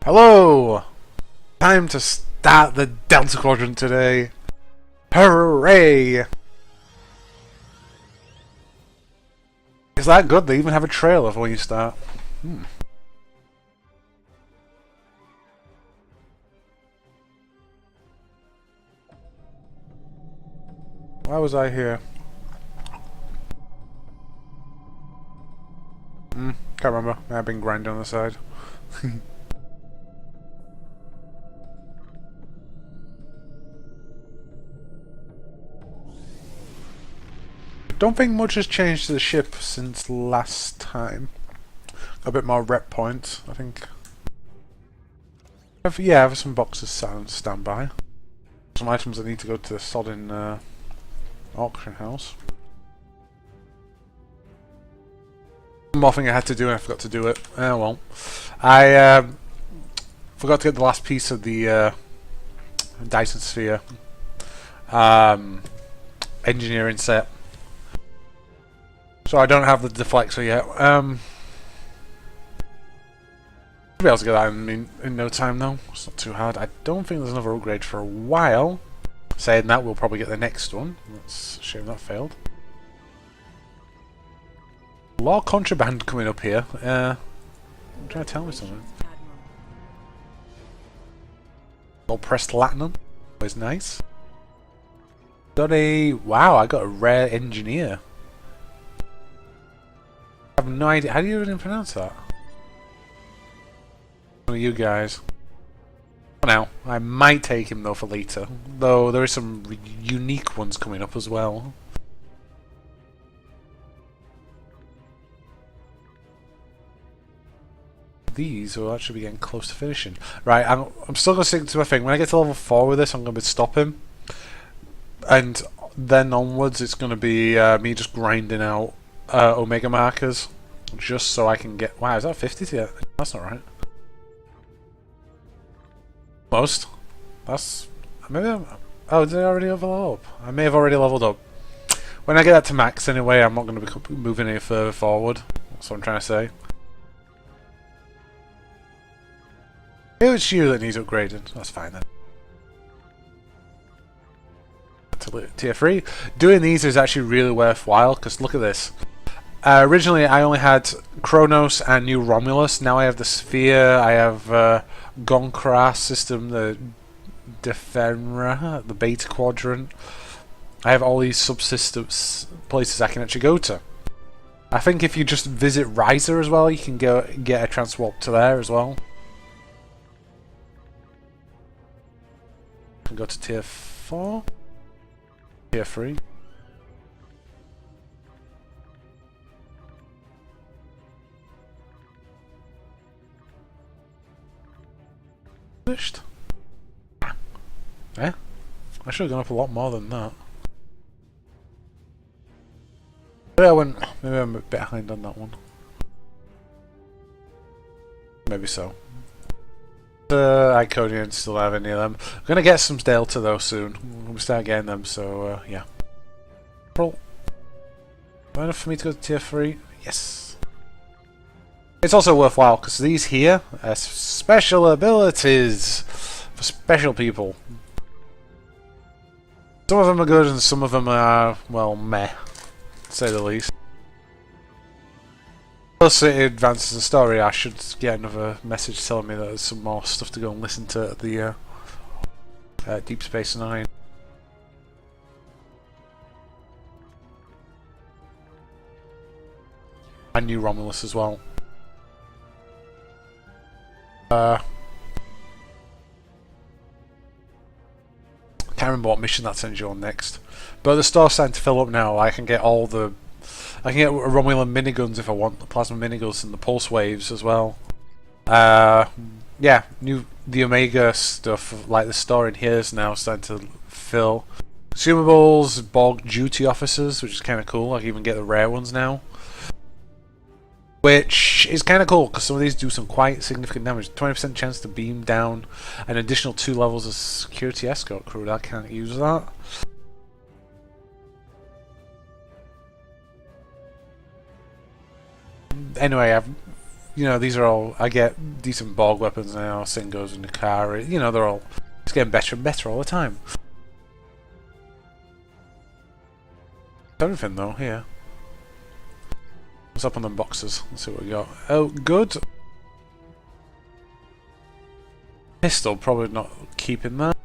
Hello! Time to start the Delta Quadrant today. Hooray! Is that good? They even have a trailer for when you start. Why was I here? Can't remember. I've been grinding on the side. Don't think much has changed to the ship since last time. A bit more rep points, I think. I have some boxes sat on standby. Some items that need to go to the sodding auction house. One more thing I had to do and I forgot to do it. Oh well. I forgot to get the last piece of the Dyson Sphere engineering set. So I don't have the deflector yet. I'll be able to get that in no time though. It's not too hard. I don't think there's another upgrade for a while. Saying that, we'll probably get the next one. That's a shame that failed. A lot of contraband coming up here. I'm trying to tell me something. All pressed platinum. Always nice. Got a... Wow, I got a rare engineer. I have no idea. How do you even pronounce that? One of you guys. For now. I might take him though for later. Though there is some unique ones coming up as well. These will actually be getting close to finishing. Right, I'm still going to stick to my thing. When I get to level 4 with this, I'm going to be stopping. And then onwards, it's going to be me just grinding out Omega markers. Just so I can get... Wow, is that 50 yet? That's not right. Most. That's... Maybe I'm... Oh, did I already level up? I may have already leveled up. When I get that to max anyway, I'm not going to be moving any further forward. That's what I'm trying to say. It's you that needs upgraded. That's fine then. To tier 3. Doing these is actually really worthwhile because look at this. Originally I only had Kronos and New Romulus. Now I have the Sphere, I have Gonkras system, the Defenra, the Beta Quadrant. I have all these subsystems, places I can actually go to. I think if you just visit Riser as well, you can get a transwarp to there as well. Can go to tier 4, tier 3. Finished. Eh? I should have gone up a lot more than that. Maybe I'm a bit behind on that one. Maybe so. Iconians still have any of them. I'm gonna get some Delta though soon. We'll start getting them, so yeah. Roll. Enough for me to go to tier 3? Yes. It's also worthwhile because these here are special abilities for special people. Some of them are good and some of them are, well, meh, to say the least. Plus it advances the story. I should get another message telling me that there's some more stuff to go and listen to at the Deep Space Nine. And New Romulus as well. Can't remember what mission that sends you on next, but the store's starting to fill up now. I can get all the... I can get Romulan miniguns if I want, the plasma miniguns and the pulse waves as well. Yeah, the Omega stuff, like the store in here is now starting to fill. Consumables, Borg duty officers, which is kind of cool. I can even get the rare ones now. Which is kind of cool, because some of these do some quite significant damage. 20% chance to beam down an additional 2 levels of security escort crew. I can't use that. Anyway, you know, these are all, I get decent Borg weapons now, Singos and Nakari, you know, they're all, it's getting better and better all the time. Everything though, here. What's up on them boxes? Let's see what we got. Oh, good. Pistol, probably not keeping that.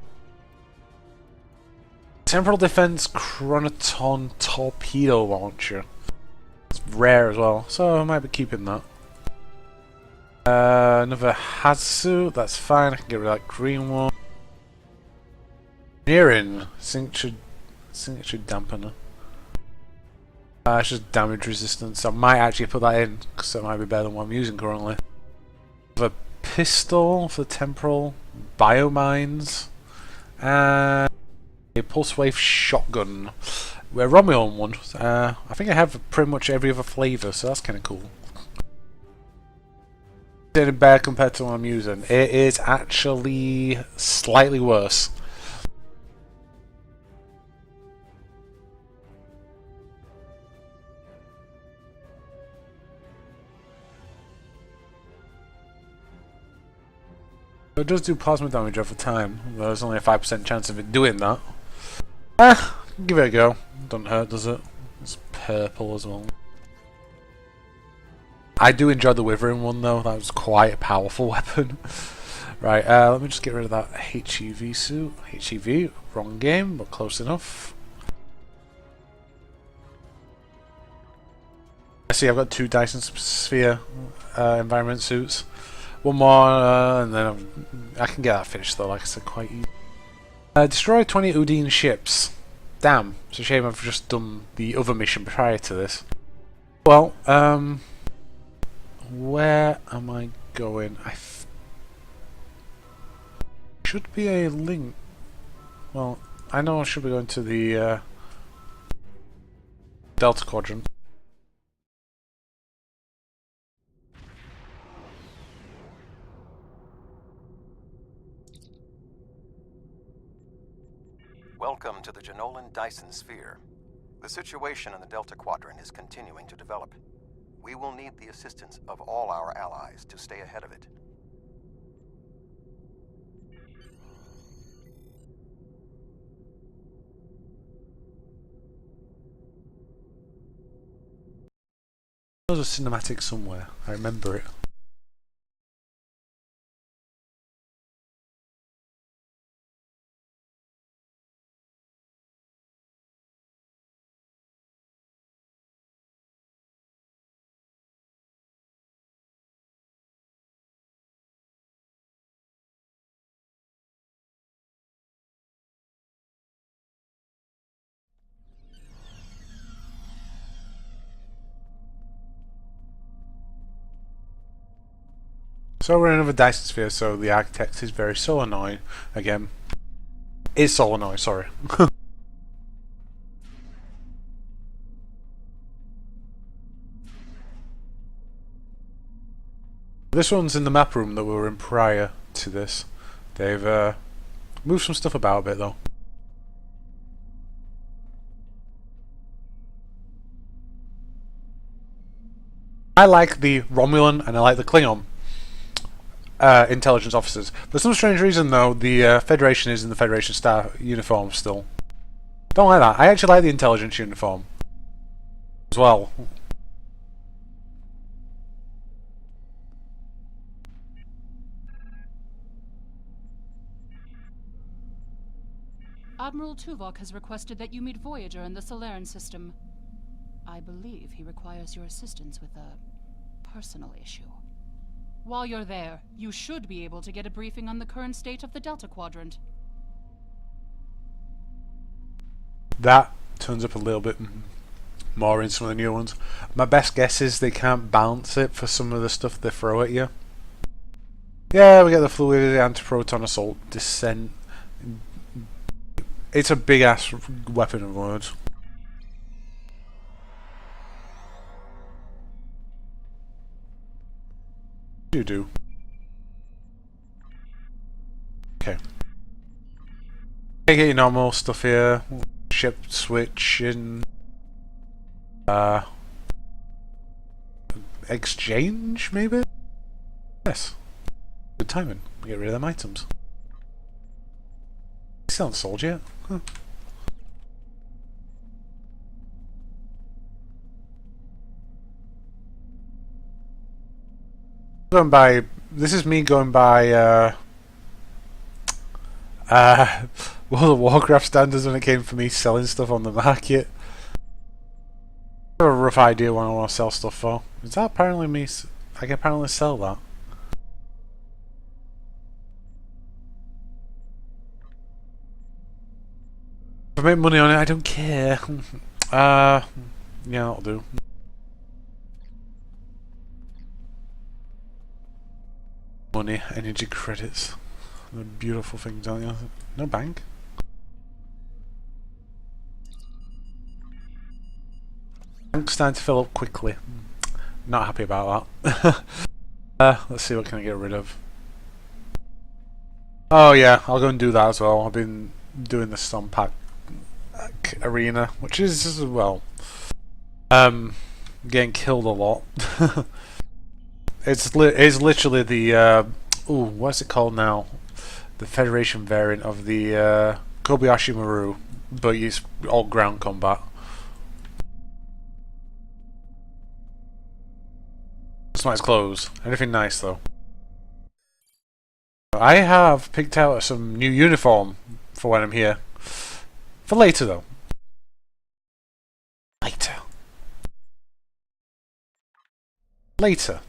Temporal Defense Chronoton Torpedo Launcher. It's rare as well, so I might be keeping that. Another Hatsu, that's fine, I can get rid of that green one. Engineering, signature dampener. It's just damage resistance. I might actually put that in because that might be better than what I'm using currently. A pistol for the temporal, biomines, and a pulse wave shotgun. We're Romulan one. I think I have pretty much every other flavour, so that's kind of cool. Is it bad compared to what I'm using? It is actually slightly worse. It does do plasma damage over time. There's only a 5% chance of it doing that. Give it a go. Doesn't hurt, does it? It's purple as well. I do enjoy the Withering one though. That was quite a powerful weapon. Right, let me just get rid of that HEV suit. HEV, wrong game, but close enough. I see I've got 2 Dyson Sphere environment suits. One more, and then I can get that finished though, like I said, quite easy. Destroy 20 Udine ships. Damn, it's a shame I've just done the other mission prior to this. Well, where am I going? Should be a link. Well, I know I should be going to the Delta Quadrant. Welcome to the Janolan Dyson Sphere. The situation in the Delta Quadrant is continuing to develop. We will need the assistance of all our allies to stay ahead of it. There's a cinematic somewhere. I remember it. So we're in another Dyson Sphere, so the architect is very solenoid again. Is solenoid, sorry. This one's in the map room that we were in prior to this. They've moved some stuff about a bit though. I like the Romulan and I like the Klingon intelligence officers. For some strange reason though, the Federation is in the Federation Star uniform still. Don't like that. I actually like the intelligence uniform as well. Admiral Tuvok has requested that you meet Voyager in the Solarian system. I believe he requires your assistance with a personal issue. While you're there, you should be able to get a briefing on the current state of the Delta Quadrant. That turns up a little bit more in some of the new ones. My best guess is they can't balance it for some of the stuff they throw at you. Yeah, we get the fluidity, anti-proton assault, descent. It's a big ass weapon of words. You do. Okay. Get your normal stuff here. Ship switch and exchange maybe? Yes. Good timing. We get rid of them items. Still haven't sold yet? Huh. Going by... This is me going by, World of Warcraft standards when it came for me selling stuff on the market. I have a rough idea what I want to sell stuff for. Is that apparently me? I can apparently sell that. If I make money on it, I don't care. Yeah, that'll do. Money, energy credits. The beautiful things, aren't you? No bank. Bank's starting to fill up quickly. Not happy about that. Let's see what can I get rid of. Oh yeah, I'll go and do that as well. I've been doing the Storm Pack arena, which is, well, getting killed a lot. It's literally the what's it called now? The Federation variant of the Kobayashi Maru, but it's all ground combat. It's nice clothes. Anything nice though. I have picked out some new uniform for when I'm here. For later though. Later.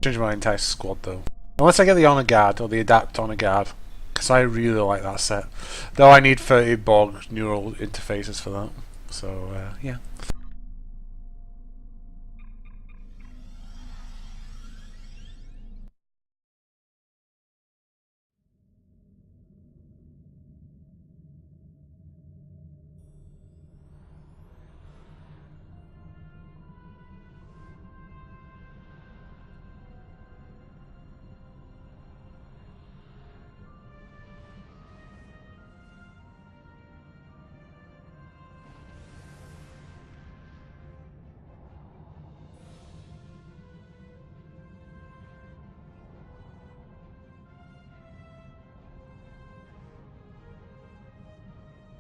Change my entire squad though. Unless I get the Honor Guard or the Adapt Honor Guard. Because I really like that set. Though I need 30 Borg neural interfaces for that. So, yeah.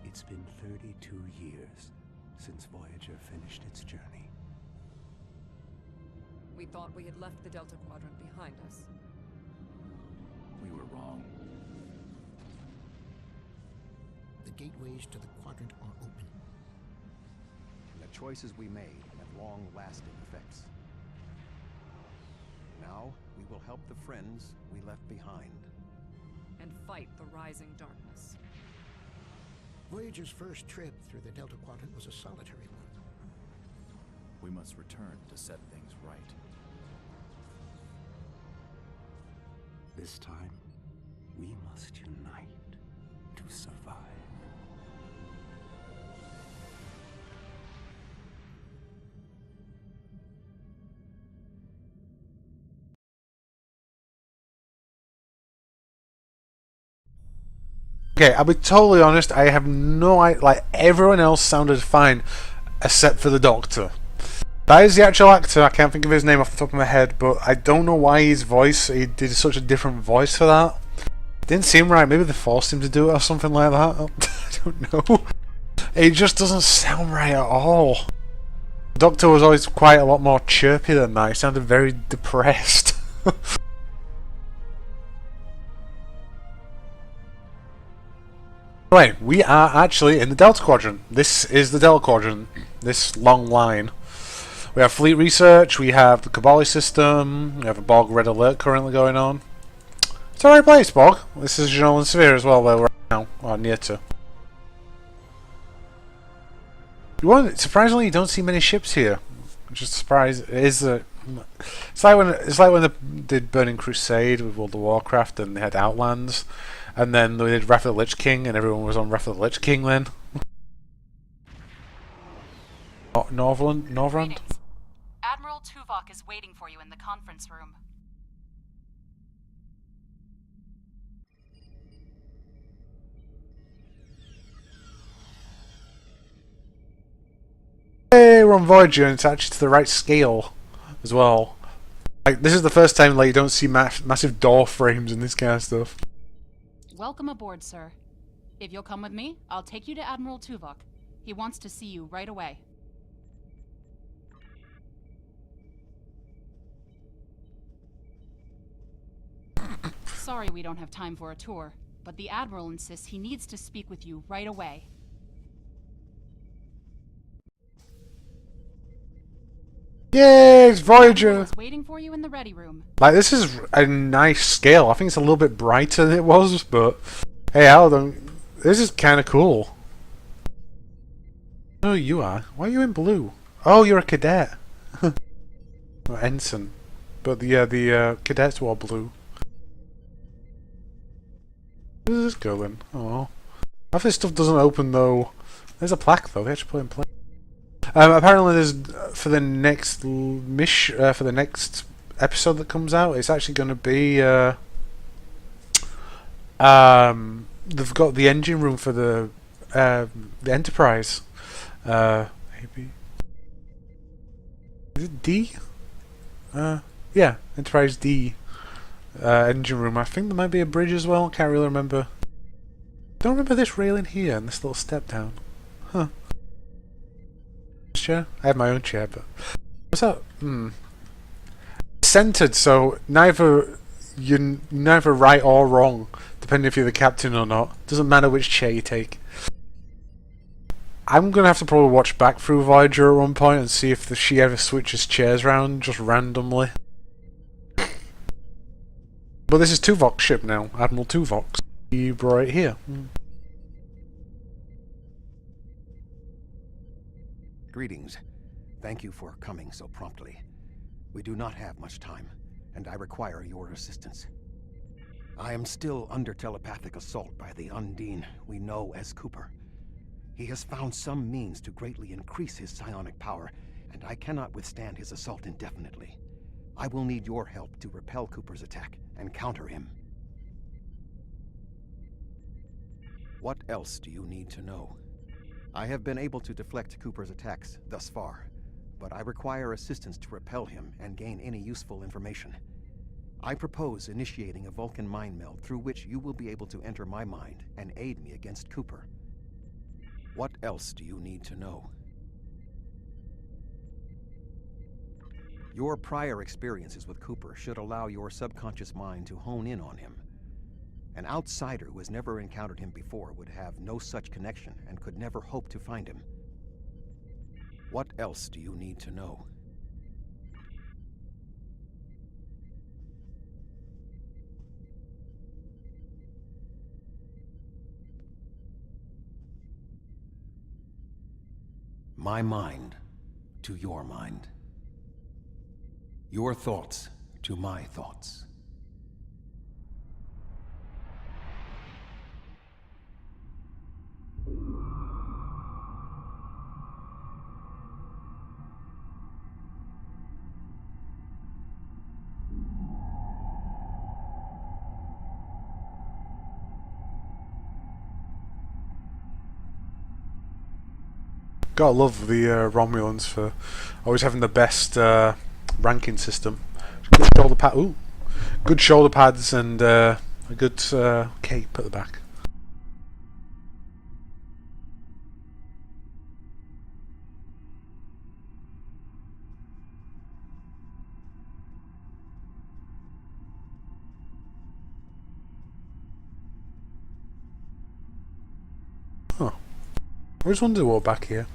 It's been 32 years since Voyager finished its journey. We thought we had left the Delta Quadrant behind us. We were wrong. The gateways to the quadrant are open. And the choices we made have long-lasting effects. Now, we will help the friends we left behind. And fight the rising darkness. Voyager's first trip through the Delta Quadrant was a solitary one. We must return to set things right. This time, we must unite to survive. Okay, I'll be totally honest, I have no idea, like, everyone else sounded fine, except for the Doctor. That is the actual actor, I can't think of his name off the top of my head, but I don't know why his voice, he did such a different voice for that. Didn't seem right, maybe they forced him to do it or something like that, I don't know. It just doesn't sound right at all. The Doctor was always quite a lot more chirpy than that, he sounded very depressed. Right, we are actually in the Delta Quadrant. This is the Delta Quadrant, this long line. We have fleet research, we have the Cabali system, we have a Borg red alert currently going on. It's the right place, Borg. This is Janolan Sphere as well, where we're at now, or near to. Surprisingly, you don't see many ships here. Just surprised. It is it's like when they did Burning Crusade with World of Warcraft and they had Outlands. And then they did Wrath of the Lich King, and everyone was on Wrath of the Lich King then. Norvrand? Greetings. Admiral Tuvok is waiting for you in the conference room. Hey, we're on Voyager, and it's actually to the right scale as well. Like, this is the first time like you don't see massive door frames and this kind of stuff. Welcome aboard, sir. If you'll come with me, I'll take you to Admiral Tuvok. He wants to see you right away. Sorry we don't have time for a tour, but the Admiral insists he needs to speak with you right away. Yay, it's Voyager! It's waiting for you in the ready room. Like, this is a nice scale. I think it's a little bit brighter than it was, but hey, this is kind of cool. Oh, you are. Why are you in blue? Oh, you're a cadet. Or ensign. But the cadets wore blue. Where's this going? Oh. Half this stuff doesn't open though. There's a plaque though. They actually put in place. Apparently, there's for the next for the next episode that comes out, it's actually going to be they've got the engine room for the Enterprise. Maybe is it D? Yeah, Enterprise D engine room. I think there might be a bridge as well. Can't really remember. Don't remember this railing here and this little step down. Huh. Chair? I have my own chair, but what's that? Centered, so you're neither right or wrong, depending if you're the captain or not. Doesn't matter which chair you take. I'm gonna have to probably watch back through Voyager at one point and see if she ever switches chairs around just randomly. But this is Tuvok's ship now, Admiral Tuvok's. He brought it here. Greetings. Thank you for coming so promptly. We do not have much time, and I require your assistance. I am still under telepathic assault by the Undine we know as Cooper. He has found some means to greatly increase his psionic power, and I cannot withstand his assault indefinitely. I will need your help to repel Cooper's attack and counter him. What else do you need to know? I have been able to deflect Cooper's attacks thus far, but I require assistance to repel him and gain any useful information. I propose initiating a Vulcan mind meld through which you will be able to enter my mind and aid me against Cooper. What else do you need to know? Your prior experiences with Cooper should allow your subconscious mind to hone in on him. An outsider who has never encountered him before would have no such connection and could never hope to find him. What else do you need to know? My mind to your mind. Your thoughts to my thoughts. Gotta love the Romulans for always having the best ranking system. Good shoulder pad. Ooh, good shoulder pads and a good cape at the back. Oh, I just wondered what back here.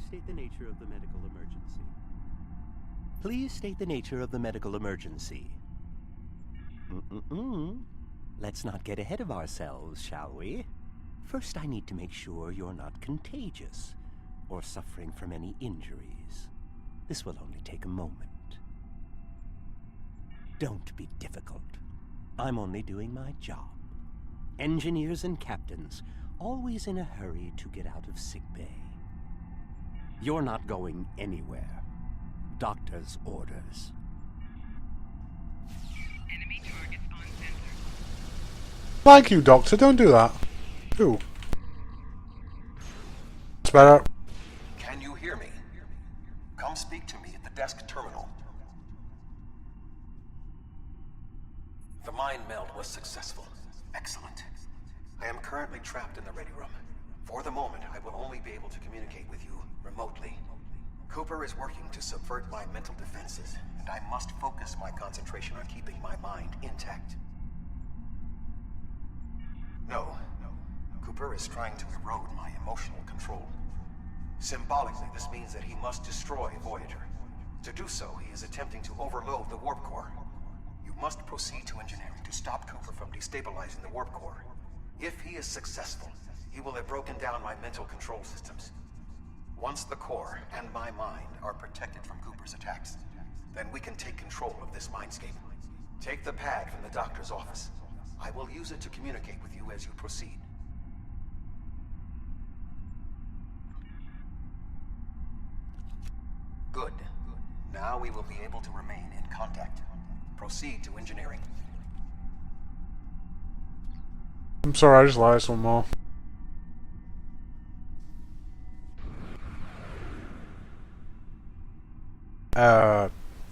Please state the nature of the medical emergency. Please state the nature of the medical emergency. Let's not get ahead of ourselves, shall we? First, I need to make sure you're not contagious or suffering from any injuries. This will only take a moment. Don't be difficult. I'm only doing my job. Engineers and captains, always in a hurry to get out of sickbay. You're not going anywhere. Doctor's orders. Enemy targets on center. Thank you, Doctor. Don't do that. Ooh. It's better. Can you hear me? Come speak to me at the desk terminal. The mind meld was successful. Excellent. I am currently trapped in the ready room. For the moment, I will only be able to communicate with you remotely. Cooper is working to subvert my mental defenses, and I must focus my concentration on keeping my mind intact. No. Cooper is trying to erode my emotional control. Symbolically, this means that he must destroy Voyager. To do so, he is attempting to overload the warp core. You must proceed to engineering to stop Cooper from destabilizing the warp core. If he is successful, he will have broken down my mental control systems. Once the core and my mind are protected from Cooper's attacks, then we can take control of this mindscape. Take the pad from the doctor's office. I will use it to communicate with you as you proceed. Good. Now we will be able to remain in contact. Proceed to engineering. I'm sorry, I just lied one more.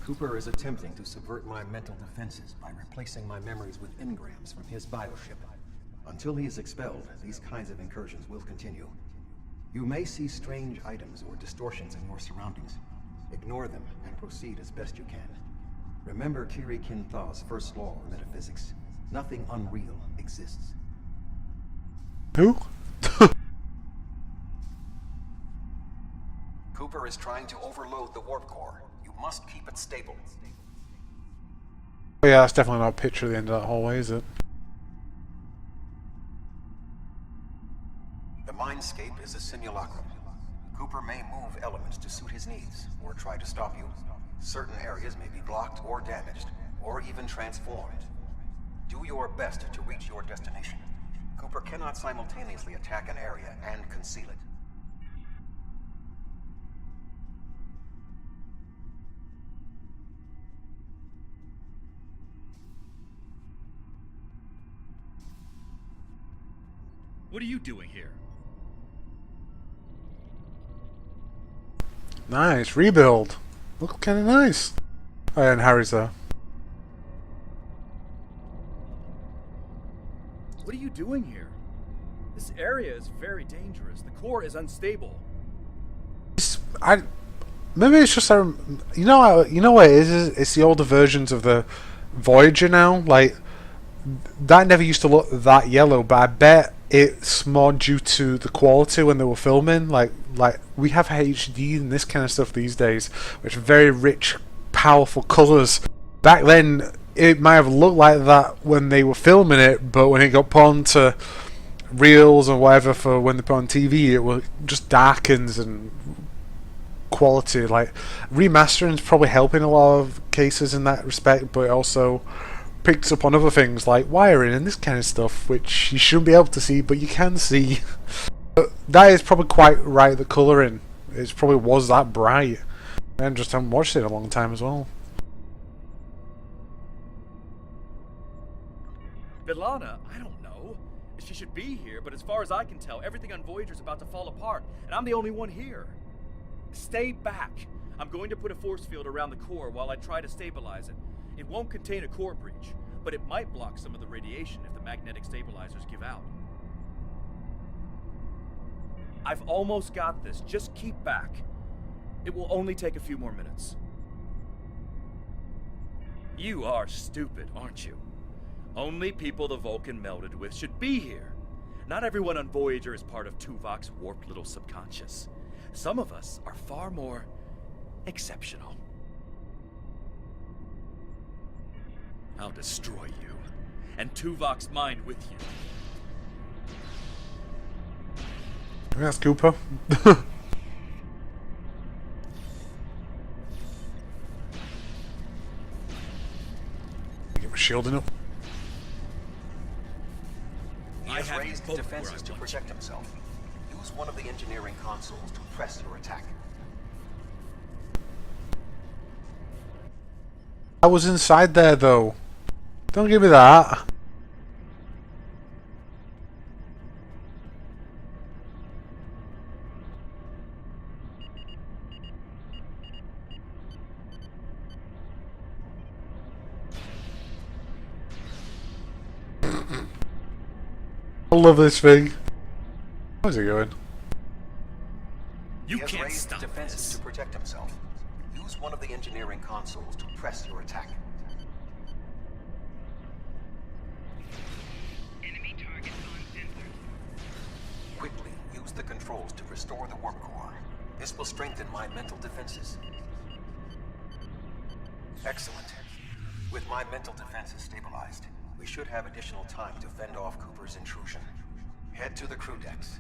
Cooper is attempting to subvert my mental defenses by replacing my memories with engrams from his bioship. Until he is expelled, these kinds of incursions will continue. You may see strange items or distortions in your surroundings. Ignore them and proceed as best you can. Remember Kiri Kinthaw's first law of metaphysics. Nothing unreal exists. Who? Cooper is trying to overload the warp core. You must keep it stable. Oh yeah, that's definitely not a picture of the end of that hallway, is it? The mindscape is a simulacrum. Cooper may move elements to suit his needs, or try to stop you. Certain areas may be blocked or damaged, or even transformed. Do your best to reach your destination. Cooper cannot simultaneously attack an area and conceal it. What are you doing here? Nice, rebuild. Look kinda nice. Oh yeah, and Harry's there. What are you doing here? This area is very dangerous. The core is unstable. Maybe it's just you know what it is? It's the older versions of the Voyager now. Like that never used to look that yellow, but I bet it's more due to the quality when they were filming. Like we have HD and this kind of stuff these days, which are very rich, powerful colours. Back then, it might have looked like that when they were filming it, but when it got put onto reels or whatever for when they put on TV, it was just darkens and quality. Like remastering is probably helping a lot of cases in that respect, but it also picks up on other things like wiring and this kind of stuff, which you shouldn't be able to see, but you can see. But that is probably quite right. The colouring, it probably was that bright. I just haven't watched it in a long time as well. B'Elanna, I don't know. She should be here, but as far as I can tell, everything on Voyager's about to fall apart, and I'm the only one here. Stay back. I'm going to put a force field around the core while I try to stabilize it. It won't contain a core breach, but it might block some of the radiation if the magnetic stabilizers give out. I've almost got this. Just keep back. It will only take a few more minutes. You are stupid, aren't you? Only people the Vulcan melded with should be here. Not everyone on Voyager is part of Tuvok's warped little subconscious. Some of us are far more exceptional. I'll destroy you, and Tuvok's mind with you. That's Cooper. Get my shielding up. He has raised defenses to protect himself. Use one of the engineering consoles to press your attack. I was inside there though. Don't give me that. I love this thing. How's it going? You He has can't raised stop defenses this. to protect himself. Use one of the engineering consoles to press your attack. Enemy targets on sensors. Quickly use the controls to restore the warp core. This will strengthen my mental defenses. Excellent. With my mental defenses stabilized, we should have additional time to fend off Cooper's intrusion. Head to the crew decks.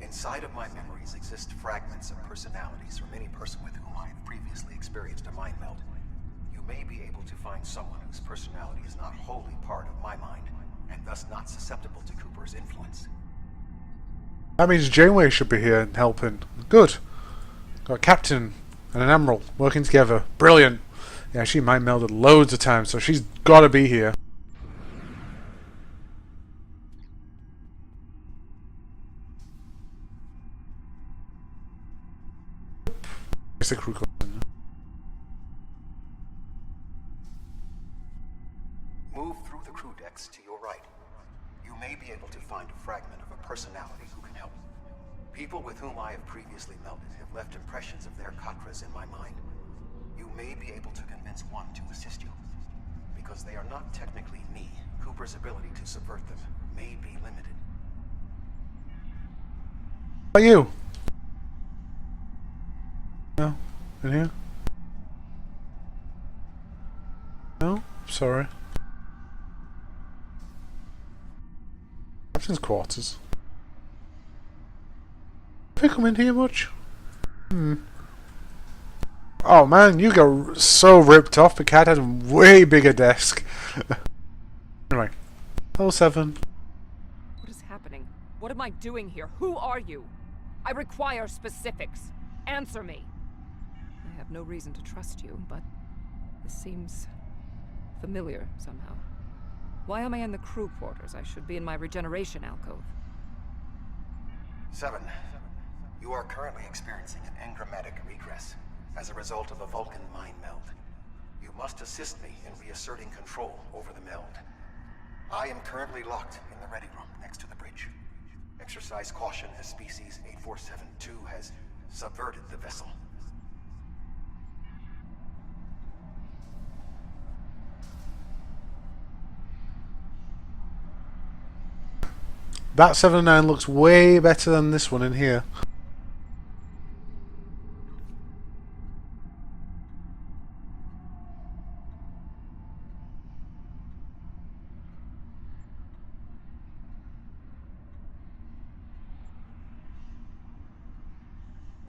Inside of my memories exist fragments of personalities from any person with whom I have previously experienced a mind meld. You may be able to find someone whose personality is not wholly part of my mind, and thus not susceptible to Cooper's influence. That means Janeway should be here and helping. Good. Got a captain and an admiral working together. Brilliant. Yeah, she mind melded loads of times, so she's gotta be here. It's a crew question. Move through the crew decks to your right. You may be able to find a fragment of a personality who can help. People with whom I have previously melded have left impressions of their Katras in my mind. You may be able to convince one to assist you. Because they are not technically me, Cooper's ability to subvert them may be limited. How about you? No? In here? No? Sorry. Captain's quarters. Have they come in here much? Oh man, you got so ripped off. The cat had a way bigger desk. Anyway. Level 7. What is happening? What am I doing here? Who are you? I require specifics. Answer me. I have no reason to trust you, but this seems familiar somehow. Why am I in the crew quarters? I should be in my regeneration alcove. 7. You are currently experiencing an engrammatic regress as a result of a Vulcan mind meld. You must assist me in reasserting control over the meld. I am currently locked in the ready room next to the bridge. Exercise caution as species 8472 has subverted the vessel. That 7-9 looks way better than this one in here.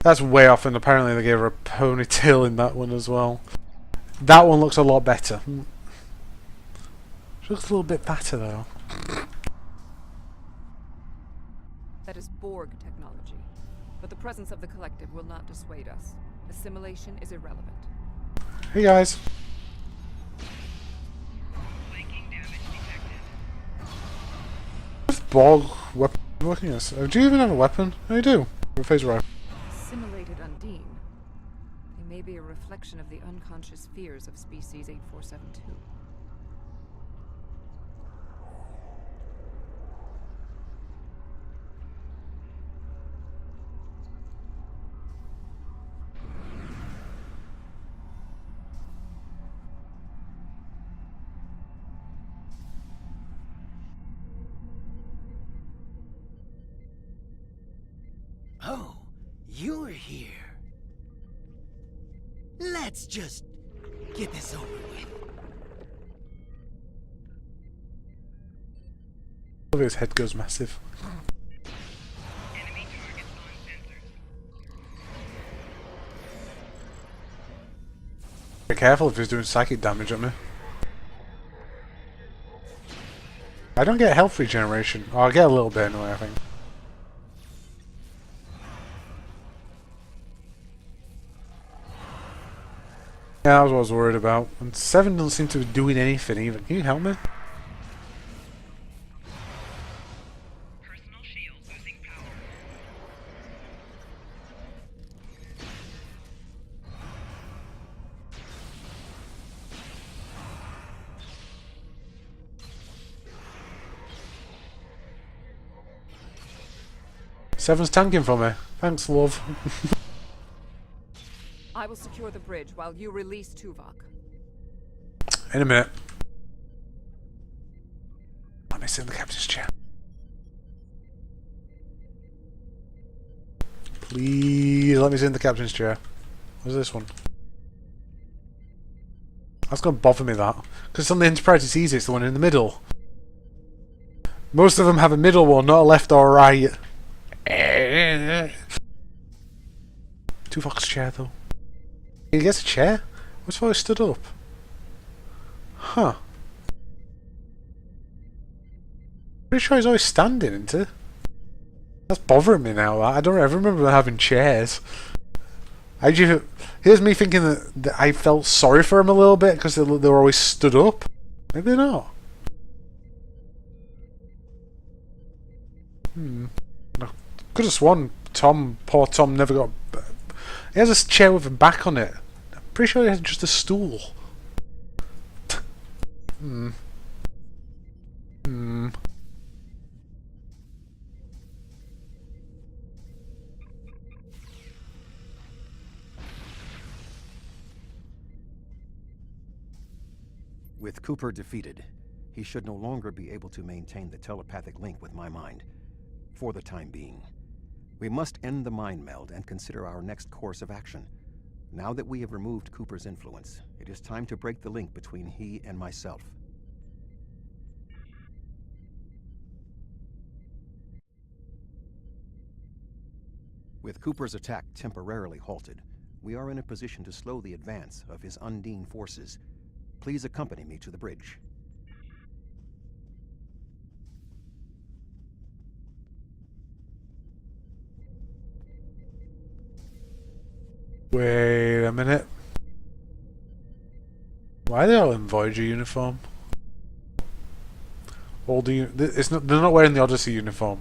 That's way off, and apparently they gave her a ponytail in that one as well. That one looks a lot better. She looks a little bit fatter though. That is Borg technology. But the presence of the collective will not dissuade us. Assimilation is irrelevant. Hey guys. Flanking damage detected. What's Borg weapon working as? Do you even have a weapon? Oh, you do. A phaser rifle. Assimilated Undine. They may be a reflection of the unconscious fears of species 8472. Oh, you're here. Let's just get this over with. Look, his head goes massive. Enemy targets on sensors. Be careful if he's doing psychic damage at me. I don't get health regeneration. Oh, I get a little bit anyway, I think. Yeah, that was what I was worried about. And 7 doesn't seem to be doing anything even. Can you help me? Personal shield losing power. Seven's tanking for me. Thanks, love. I will secure the bridge while you release Tuvok. In a minute. Let me sit in the captain's chair. Please let me sit in the captain's chair. Where's this one? That's gonna bother me, that. Because on the Enterprise it's easy, it's the one in the middle. Most of them have a middle one, not a left or a right. Tuvok's chair, though. He gets a chair? What's why he stood up? Huh. Pretty sure he's always standing, isn't he? That's bothering me now. I don't ever remember having chairs. Here's me thinking that I felt sorry for him a little bit because they were always stood up. Maybe they're not. I could have sworn poor Tom never got... He has a chair with a back on it. I'm pretty sure he has just a stool. With Cooper defeated, he should no longer be able to maintain the telepathic link with my mind, for the time being. We must end the mind meld and consider our next course of action. Now that we have removed Cooper's influence, it is time to break the link between he and myself. With Cooper's attack temporarily halted, we are in a position to slow the advance of his Undine forces. Please accompany me to the bridge. Wait a minute. Why are they all in Voyager uniform? They're not wearing the Odyssey uniform.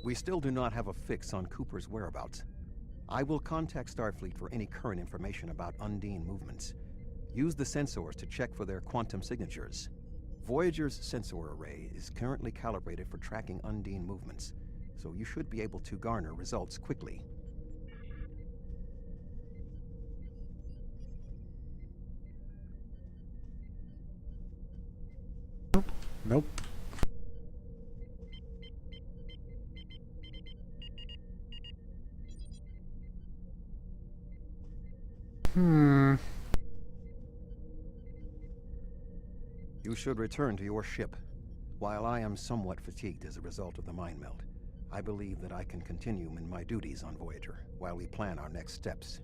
We still do not have a fix on Cooper's whereabouts. I will contact Starfleet for any current information about Undine movements. Use the sensors to check for their quantum signatures. Voyager's sensor array is currently calibrated for tracking Undine movements, so you should be able to garner results quickly. Nope. You should return to your ship. While I am somewhat fatigued as a result of the mind meld, I believe that I can continue in my duties on Voyager while we plan our next steps.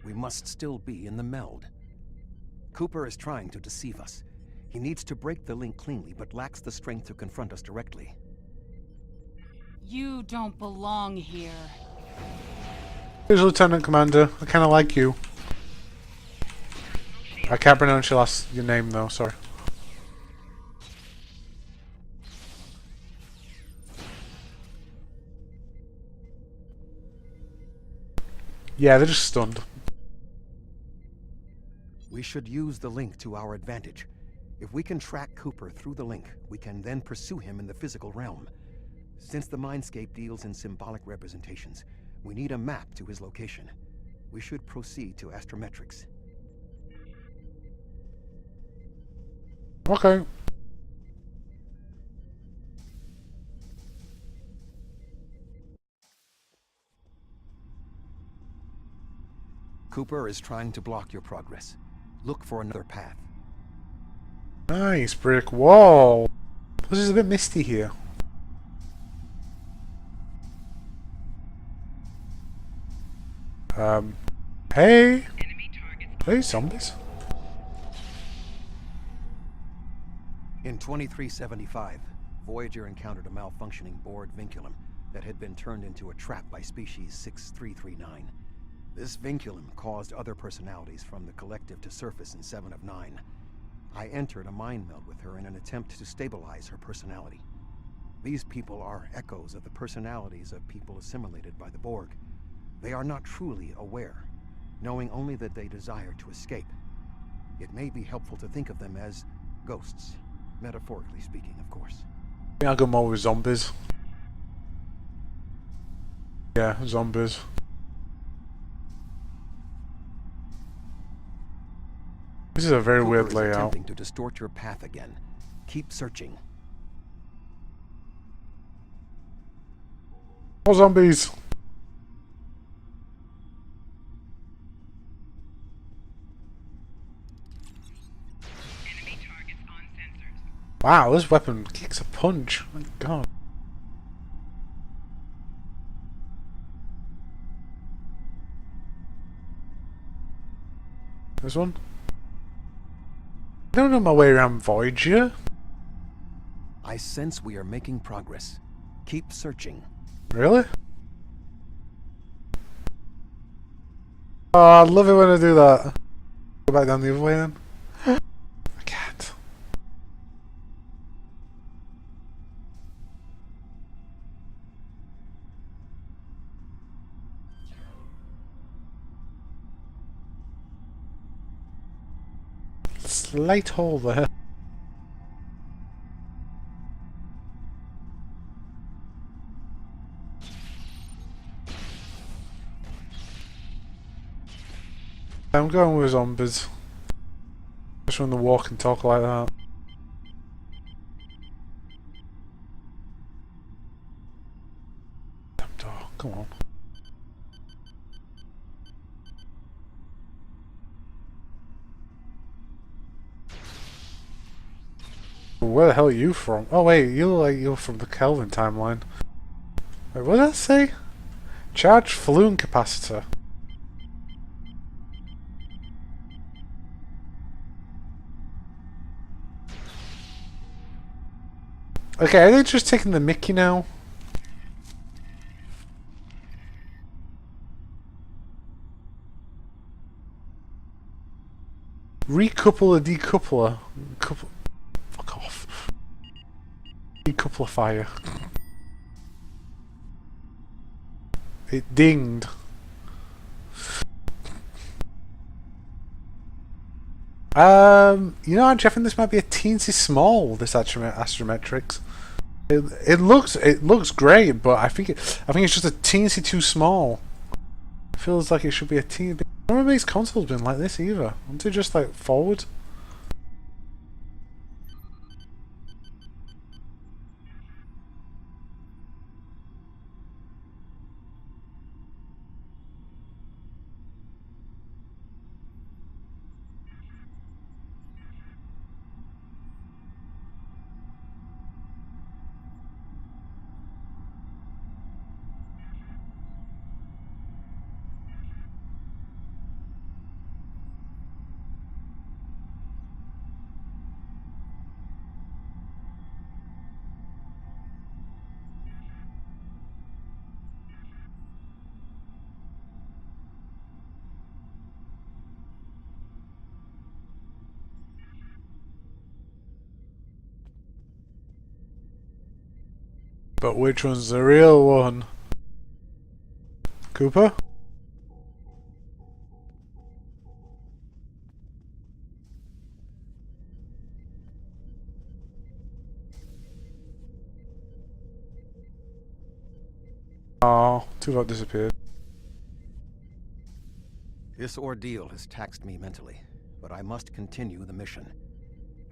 We must still be in the meld. Cooper is trying to deceive us. He needs to break the link cleanly, but lacks the strength to confront us directly. You don't belong here. Here's Lieutenant Commander. I kind of like you. I can't pronounce your name though, sorry. Yeah, they're just stunned. We should use the link to our advantage. If we can track Cooper through the link, we can then pursue him in the physical realm. Since the Mindscape deals in symbolic representations, we need a map to his location. We should proceed to astrometrics. Okay. Cooper is trying to block your progress. Look for another path. Nice brick wall. This is a bit misty here. Hey! Enemy targets. Hey, zombies. In 2375, Voyager encountered a malfunctioning board vinculum that had been turned into a trap by species 6339. This vinculum caused other personalities from the collective to surface in 7 of 9. I entered a mind meld with her in an attempt to stabilize her personality. These people are echoes of the personalities of people assimilated by the Borg. They are not truly aware, knowing only that they desire to escape. It may be helpful to think of them as ghosts, metaphorically speaking, of course. I think I'll go more with zombies. Yeah, zombies. This is a very Cooper weird is layout. attempting to distort your path again. Keep searching. More zombies! Enemy targets on sensors. Wow, this weapon kicks a punch. My god. This one? I don't know my way around Voyager. I sense we are making progress. Keep searching. Really? Oh, I love it when I do that. Go back down the other way then. I can't. Slight hole there. I'm going with zombies. Just when they walk and talk like that. Damn door, come on. Where the hell are you from? Oh wait, you look like you're from the Kelvin timeline. Wait, what did that say? Charged balloon capacitor. Okay, are they just taking the mickey now? Recouple a decoupler. Couple. Fuck off. Decoupler. It dinged. You know, actually, I think this might be a teensy small. This astrometrics. It looks great, but I think it's just a teensy too small. It feels like it should be a teeny bit. None of these consoles been like this either. Aren't they just like forward? But which one's the real one? Cooper? Oh, Tuvok disappeared. This ordeal has taxed me mentally, but I must continue the mission.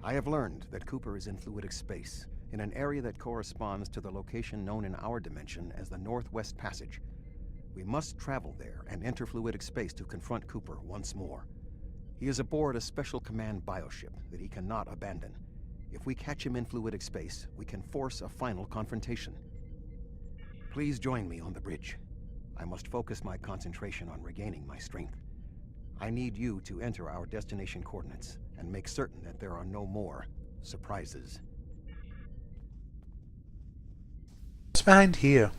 I have learned that Cooper is in fluidic space, in an area that corresponds to the location known in our dimension as the Northwest Passage. We must travel there and enter fluidic space to confront Cooper once more. He is aboard a special command bioship that he cannot abandon. If we catch him in fluidic space, we can force a final confrontation. Please join me on the bridge. I must focus my concentration on regaining my strength. I need you to enter our destination coordinates and make certain that there are no more surprises. What's behind here?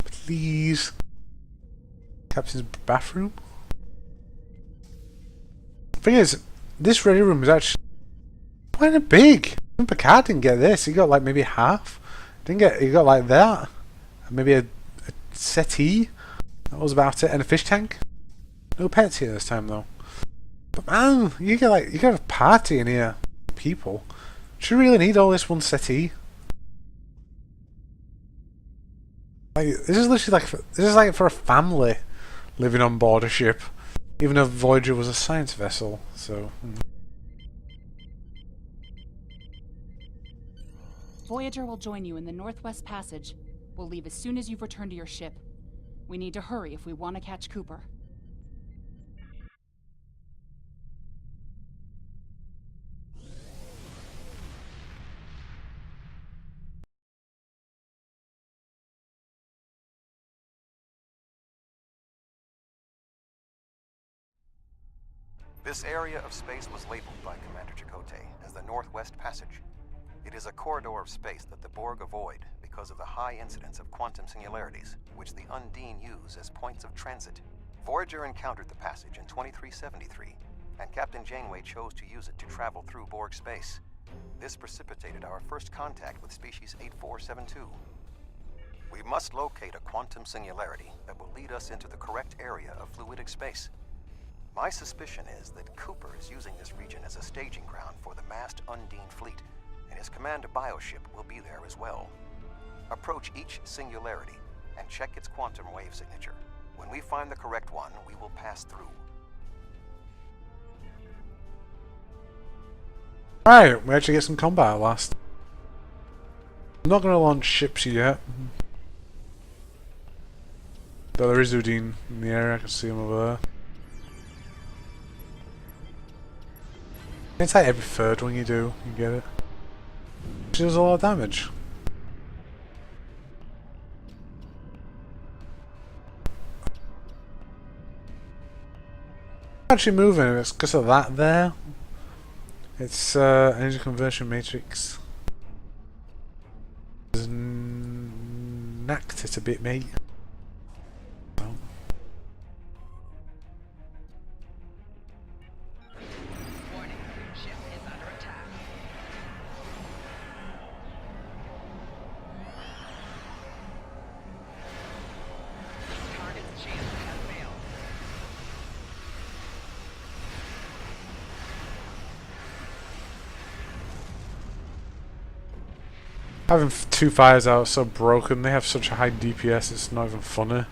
Please. Captain's bathroom? Thing is, this ready room is actually kind of big. Picard didn't get this. He got like maybe half. He got like that. Maybe a settee. That was about it. And a fish tank. No pets here this time though. But man, you got a party in here. People. Do you really need all this one settee? Like, this is literally like for a family living on board a ship. Even though Voyager was a science vessel, so... Voyager will join you in the Northwest Passage. We'll leave as soon as you've returned to your ship. We need to hurry if we want to catch Cooper. This area of space was labeled by Commander Chakotay as the Northwest Passage. It is a corridor of space that the Borg avoid because of the high incidence of quantum singularities, which the Undine use as points of transit. Voyager encountered the passage in 2373, and Captain Janeway chose to use it to travel through Borg space. This precipitated our first contact with species 8472. We must locate a quantum singularity that will lead us into the correct area of fluidic space. My suspicion is that Cooper is using this region as a staging ground for the massed Undine fleet, and his command bioship will be there as well. Approach each singularity and check its quantum wave signature. When we find the correct one, we will pass through. Right, we actually get some combat at last. I'm not going to launch ships yet. Though there is Udine in the area, I can see him over there. It's like every third one you do, you get it. She does a lot of damage. Actually moving, it's because of that there. It's energy conversion matrix. Knacked it a bit, mate. Having two fires out so broken, they have such a high DPS, it's not even funny.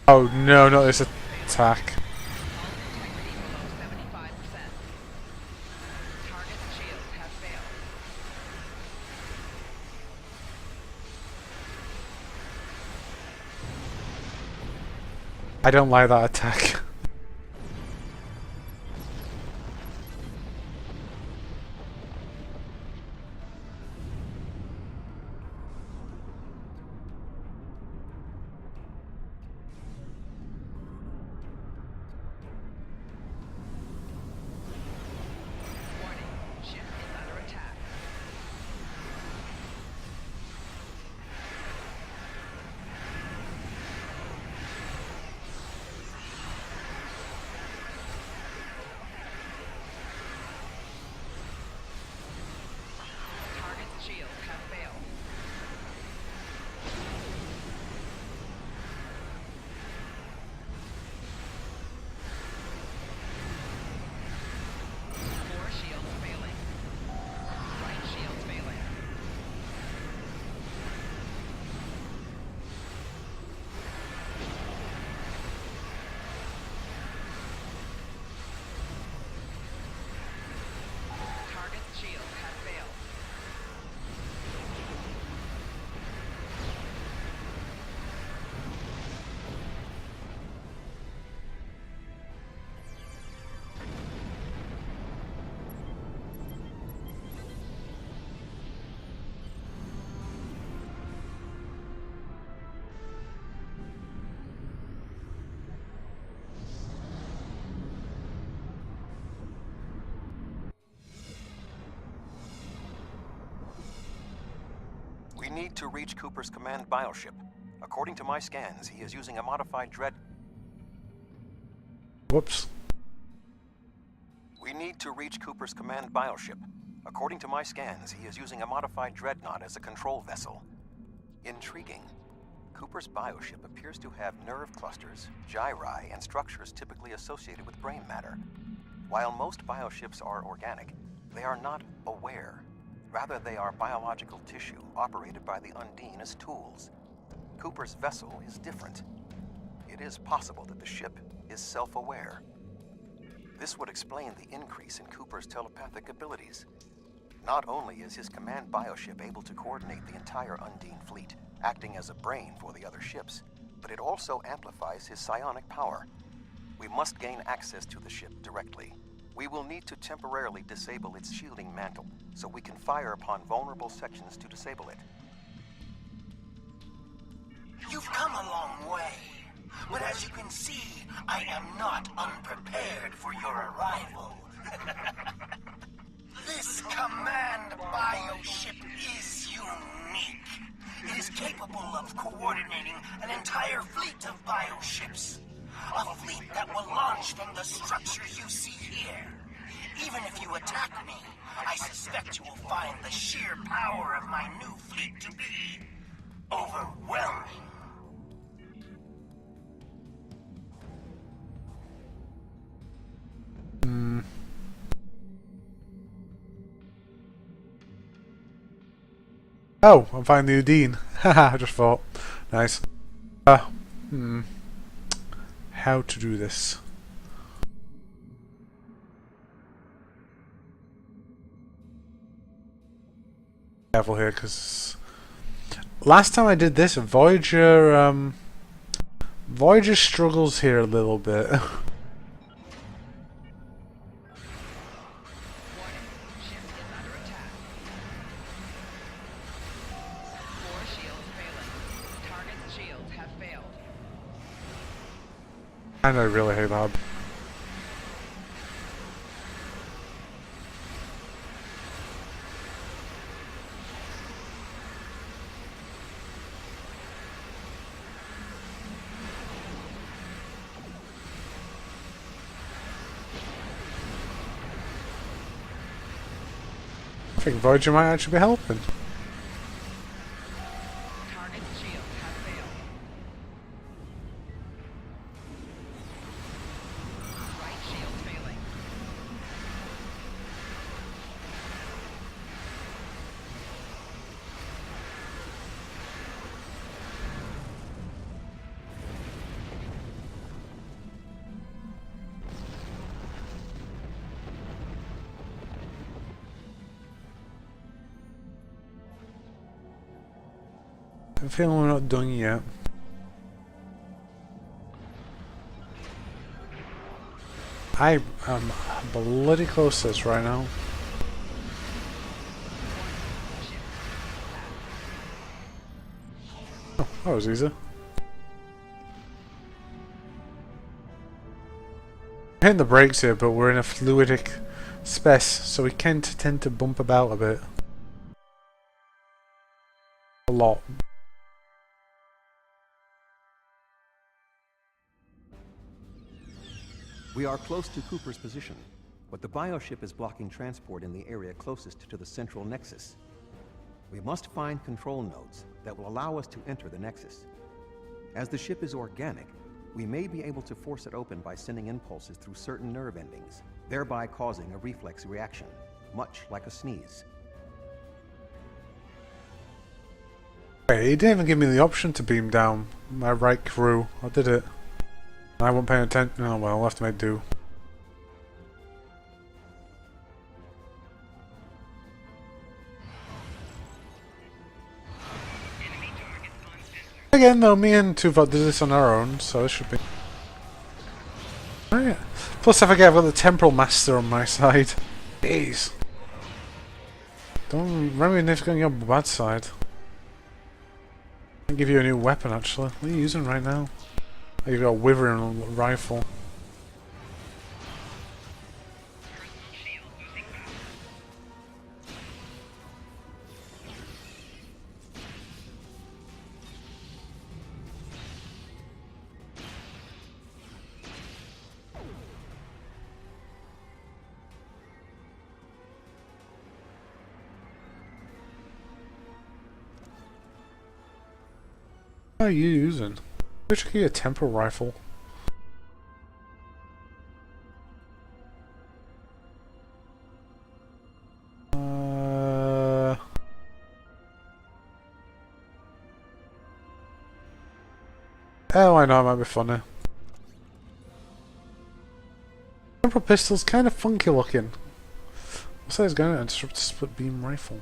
Oh no, not this attack. I don't like that attack. need to reach Cooper's command bioship. According to my scans, he is using a modified dread... Whoops. We need to reach Cooper's command bioship. According to my scans, he is using a modified dreadnought as a control vessel. Intriguing. Cooper's bioship appears to have nerve clusters, gyri, and structures typically associated with brain matter. While most bioships are organic, they are not aware. Rather, they are biological tissue operated by the Undine as tools. Cooper's vessel is different. It is possible that the ship is self-aware. This would explain the increase in Cooper's telepathic abilities. Not only is his command bioship able to coordinate the entire Undine fleet, acting as a brain for the other ships, but it also amplifies his psionic power. We must gain access to the ship directly. We will need to temporarily disable its shielding mantle, so we can fire upon vulnerable sections to disable it. You've come a long way, but as you can see, I am not unprepared for your arrival. This command bioship is unique. It is capable of coordinating an entire fleet of bioships. A fleet that will launch from the structures you see here. Even if you attack me, I suspect you will find the sheer power of my new fleet to be overwhelming. Oh, I'm finding the Udine. Haha, I just thought. Nice. How to do this? Careful here, because last time I did this, Voyager struggles here a little bit. And I really hate that. I think Voyager might actually be helping. I'm feeling we're not done yet. I am bloody close to this right now. Oh, that was easy. We're hitting the brakes here, but we're in a fluidic space, so we can tend to bump about a bit. A lot. We are close to Cooper's position, but the bioship is blocking transport in the area closest to the central nexus. We must find control nodes that will allow us to enter the nexus. As the ship is organic, we may be able to force it open by sending impulses through certain nerve endings, thereby causing a reflex reaction, much like a sneeze. Wait, he didn't even give me the option to beam down my right crew. I did it. I wasn't paying attention. Oh well, I'll have to make do. Again though, me and Tuvok did this on our own, so it should be... Oh, yeah. Plus I forget I've got the Temporal Master on my side. Jeez. Don't remember if it's on your bad side. I'll give you a new weapon actually. What are you using right now? Oh, you've got a Wyvern rifle. What are you using? Which could be a temporal rifle. Oh, I know, it might be funny. Temporal pistol's kind of funky looking. What's that? It's going to disrupt the split beam rifle.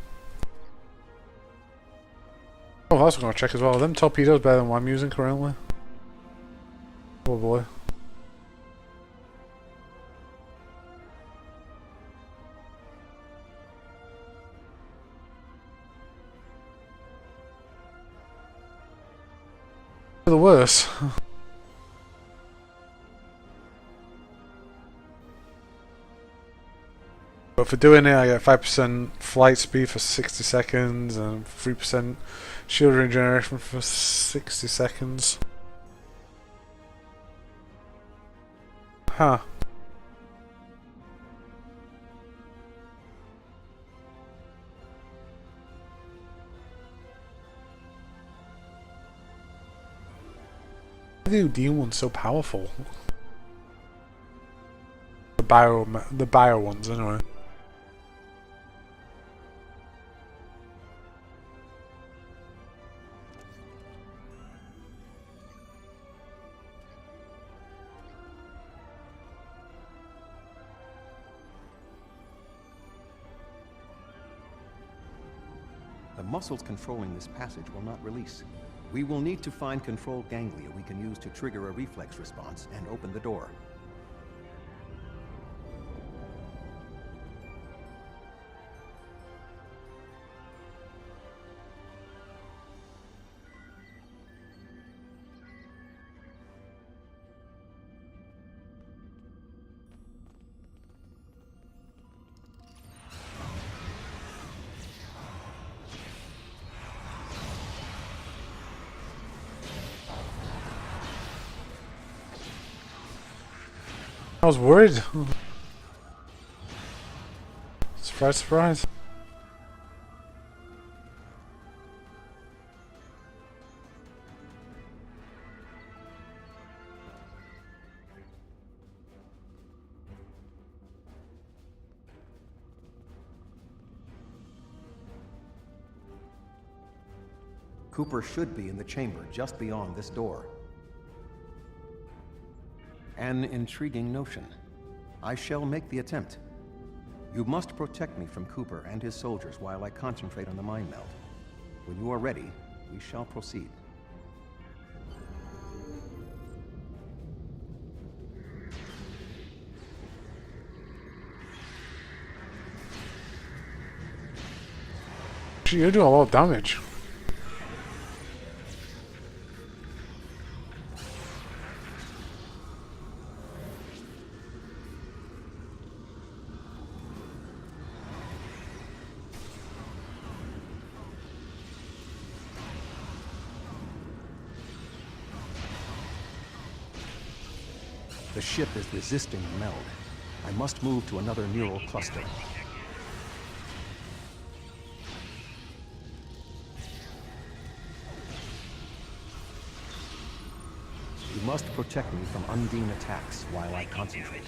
Oh, that's what I'm going to check as well. Them torpedoes better than what I'm using currently. Oh boy. The worse. But for doing it, I get 5% flight speed for 60 seconds and 3% shield regeneration for 60 seconds. Huh. Why are the D ones so powerful? The bio ones, anyway. The muscles controlling this passage will not release. We will need to find control ganglia we can use to trigger a reflex response and open the door. I was worried. Surprise, surprise. Cooper should be in the chamber just beyond this door. An intriguing notion. I shall make the attempt. You must protect me from Cooper and his soldiers while I concentrate on the mind meld. When you are ready, we shall proceed. You're doing a lot of damage. The ship is resisting the meld. I must move to another neural cluster. You must protect me from Undine attacks while I concentrate.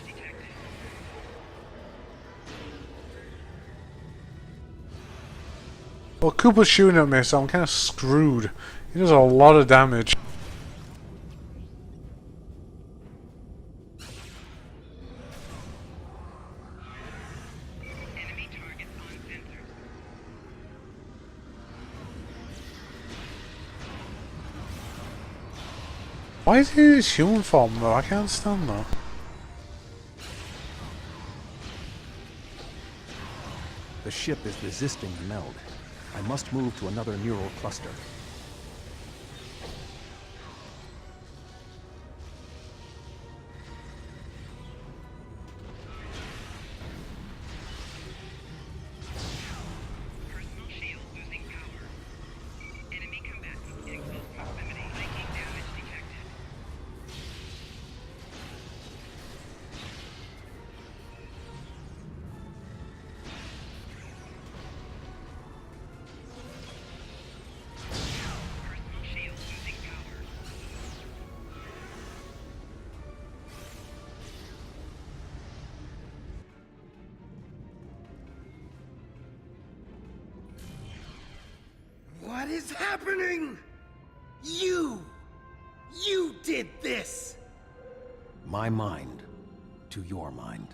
Well, Cooper's shooting at me, so I'm kind of screwed. He does a lot of damage. Why is he in his human form though? I can't understand that. The ship is resisting the meld. I must move to another neural cluster. Personal shield losing power. Enemy combatant in close proximity. Psychic damage detected. is happening? You did this! My mind to your mind.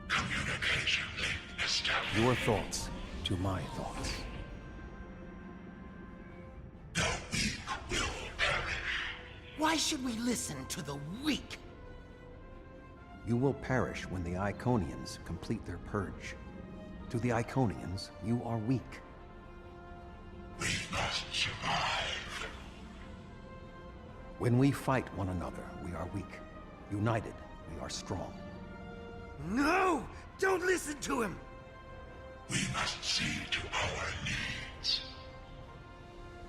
Communication link established. Your thoughts to my thoughts. The weak will perish. Why should we listen to the weak? You will perish when the Iconians complete their purge. To the Iconians, you are weak. We must survive. When we fight one another, we are weak. United, we are strong. No! Don't listen to him! We must see to our needs.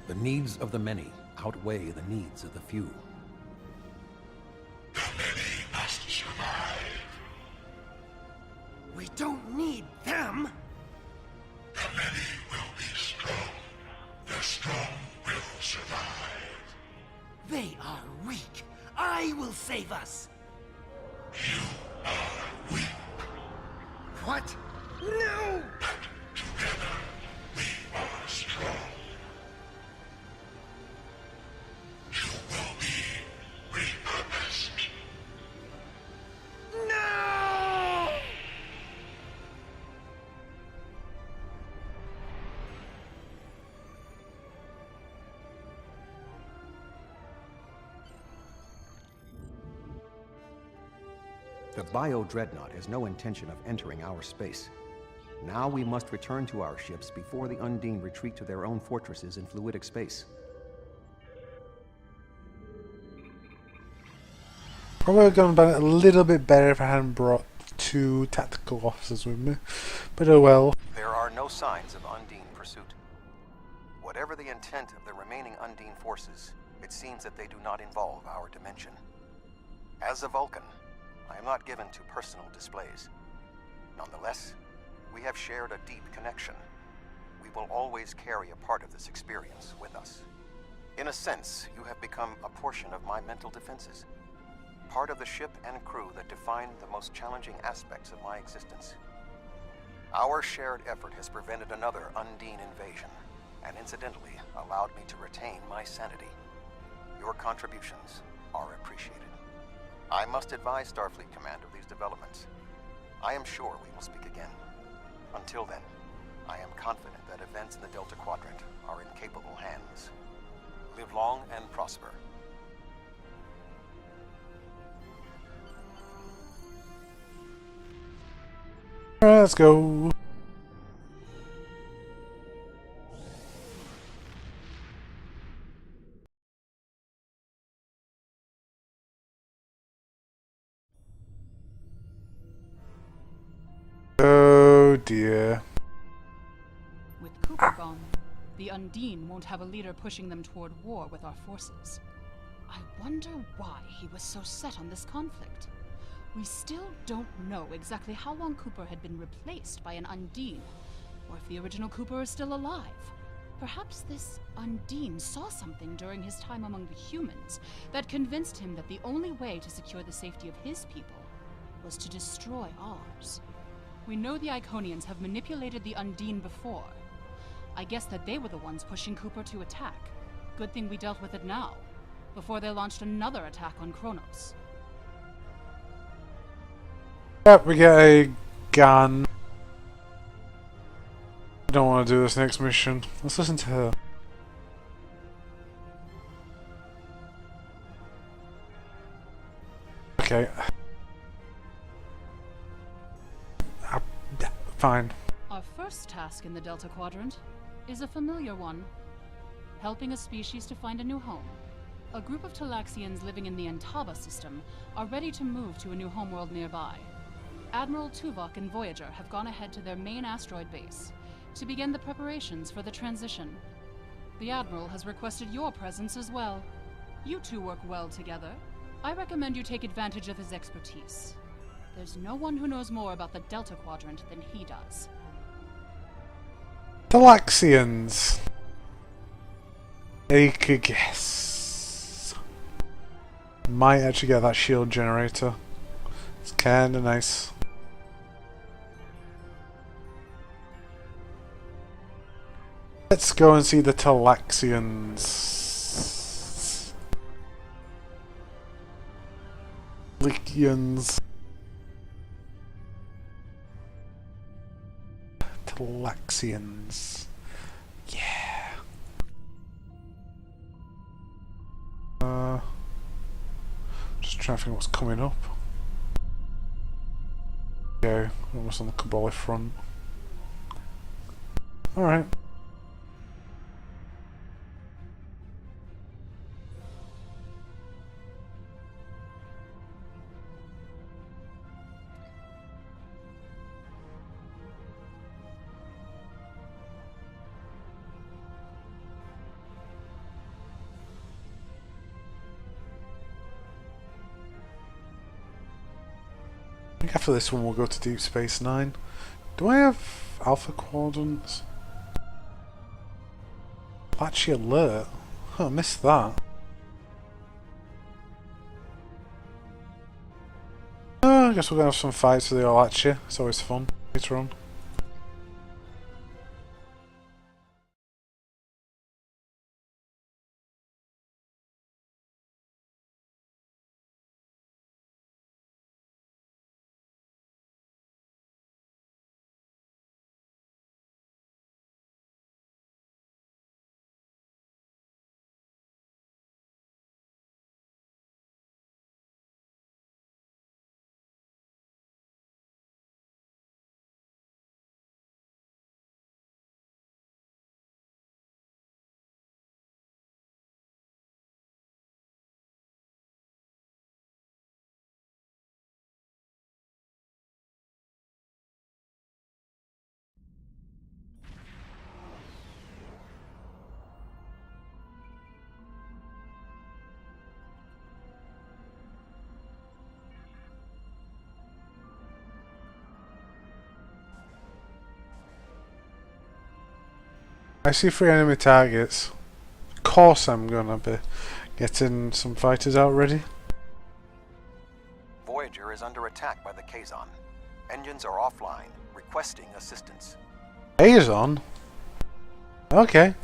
The needs of the many outweigh the needs of the few. The many must survive. We don't need them! The many will be strong. The strong will survive. They are weak. I will save us. You are weak. What? No! But together, we are strong. You will be repurposed. No! The Bio-Dreadnought has no intention of entering our space. Now we must return to our ships before the Undine retreat to their own fortresses in fluidic space. Probably would have gone a little bit better if I hadn't brought 2 tactical officers with me. But oh well. There are no signs of Undine pursuit. Whatever the intent of the remaining Undine forces, it seems that they do not involve our dimension. As a Vulcan, I am not given to personal displays. Nonetheless, we have shared a deep connection. We will always carry a part of this experience with us. In a sense, you have become a portion of my mental defenses. Part of the ship and crew that define the most challenging aspects of my existence. Our shared effort has prevented another Undine invasion, and incidentally allowed me to retain my sanity. Your contributions are appreciated. I must advise Starfleet Command of these developments. I am sure we will speak again. Until then, I am confident that events in the Delta Quadrant are in capable hands. Live long and prosper. Alright, let's go. Oh dear. With Cooper gone, the Undine won't have a leader pushing them toward war with our forces. I wonder why he was so set on this conflict. We still don't know exactly how long Cooper had been replaced by an Undine, or if the original Cooper is still alive. Perhaps this Undine saw something during his time among the humans that convinced him that the only way to secure the safety of his people was to destroy ours. We know the Iconians have manipulated the Undine before. I guess that they were the ones pushing Cooper to attack. Good thing we dealt with it now, before they launched another attack on Kronos. Yep, we get a gun. I don't want to do this next mission. Let's listen to her. Okay. Fine. Our first task in the Delta Quadrant is a familiar one. Helping a species to find a new home. A group of Talaxians living in the Antaba system are ready to move to a new homeworld nearby. Admiral Tuvok and Voyager have gone ahead to their main asteroid base to begin the preparations for the transition. The Admiral has requested your presence as well. You two work well together. I recommend you take advantage of his expertise. There's no one who knows more about the Delta Quadrant than he does. Talaxians. Take a guess. Might actually get that shield generator. It's kinda nice. Let's go and see the Talaxians. Talaxians. Talaxians. Yeah. Just trying to think what's coming up. Okay, almost on the Kabbalah front. Alright. I think after this one we'll go to Deep Space Nine. Do I have Alpha Quadrants? Apache Alert? Oh, I missed that. Oh, I guess we're gonna have some fights with the Alachi. It's always fun later on. I see 3 enemy targets. Of course I'm gonna be getting some fighters out ready. Voyager is under attack by the Kazon. Engines are offline, requesting assistance. Kazon? Okay.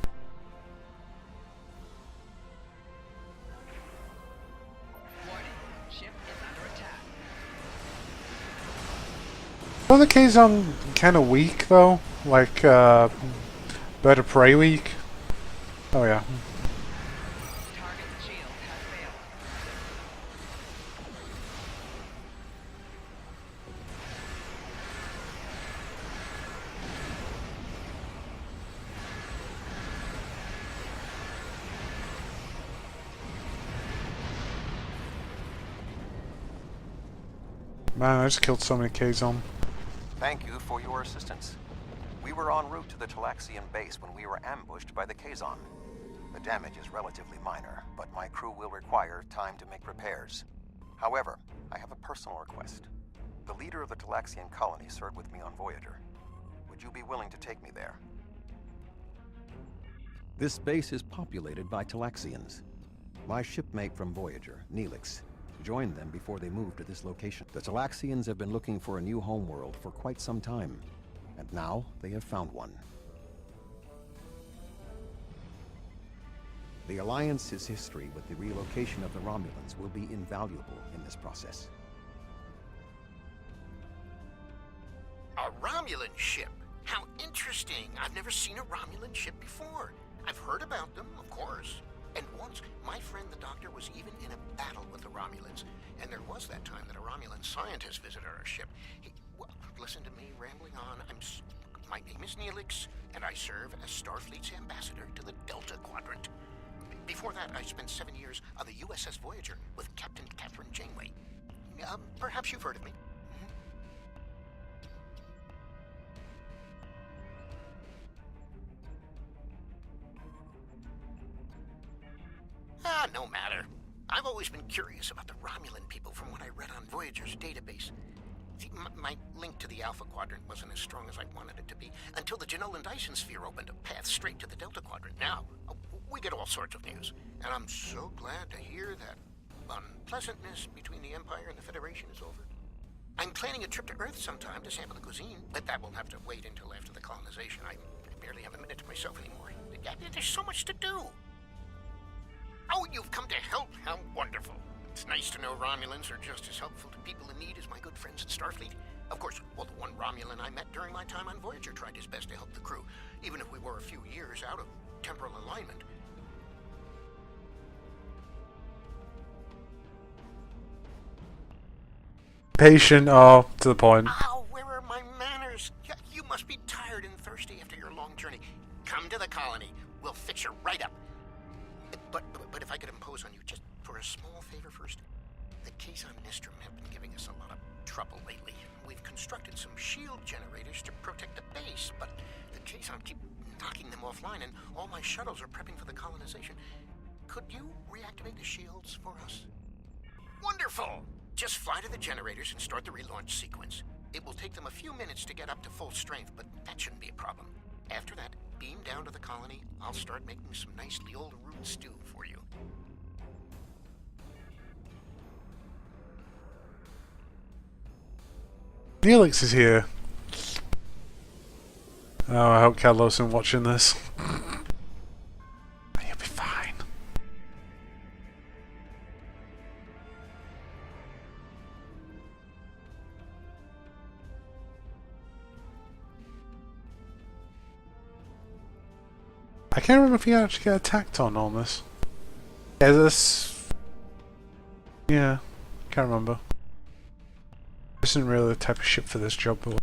Warning. Ship is under attack. Are the Kazon kinda weak though? Like Bird of Prey weak? Oh yeah. Target shield has failed. Man, I just killed so many Kazon. Thank you for your assistance. We were en route to the Talaxian base when we were ambushed by the Kazon. The damage is relatively minor, but my crew will require time to make repairs. However, I have a personal request. The leader of the Talaxian colony served with me on Voyager. Would you be willing to take me there? This base is populated by Talaxians. My shipmate from Voyager, Neelix, joined them before they moved to this location. The Talaxians have been looking for a new homeworld for quite some time, and now they have found one. The Alliance's history with the relocation of the Romulans will be invaluable in this process. A Romulan ship? How interesting. I've never seen a Romulan ship before. I've heard about them, of course. And once, my friend the Doctor was even in a battle with the Romulans. And there was that time that a Romulan scientist visited our ship. Well, listen to me rambling on. My name is Neelix, and I serve as Starfleet's ambassador to the Delta Quadrant. Before that, I spent 7 years on the USS Voyager with Captain Catherine Janeway. Perhaps you've heard of me. No matter. I've always been curious about the Romulan people from what I read on Voyager's database. See, my link to the Alpha Quadrant wasn't as strong as I wanted it to be until the Janolan Dyson Sphere opened a path straight to the Delta Quadrant. Now, we get all sorts of news, and I'm so glad to hear that unpleasantness between the Empire and the Federation is over. I'm planning a trip to Earth sometime to sample the cuisine, but that will have to wait until after the colonization. I barely have a minute to myself anymore. There's so much to do. Oh, you've come to help? How wonderful. It's nice to know Romulans are just as helpful to people in need as my good friends at Starfleet. Of course, well, the one Romulan I met during my time on Voyager tried his best to help the crew, even if we were a few years out of temporal alignment. Patient or to the point. Ow, where are my manners? You must be tired and thirsty after your long journey. Come to the colony. We'll fix you right up. But if I could impose on you just for a small favor first. The Kazon Nistrum have been giving us a lot of trouble lately. We've constructed some shield generators to protect the base, but the Kazon keep knocking them offline, and all my shuttles are prepping for the colonization. Could you reactivate the shields for us? Wonderful! Just fly to the generators and start the relaunch sequence. It will take them a few minutes to get up to full strength, but that shouldn't be a problem. After that, beam down to the colony. I'll start making some nice Leola root stew for you. Neelix is here. Oh, I hope Carlos isn't watching this. You'll be fine. I can't remember if you actually get attacked on this. Yeah, this... Yeah, can't remember. This isn't really the type of ship for this job, but...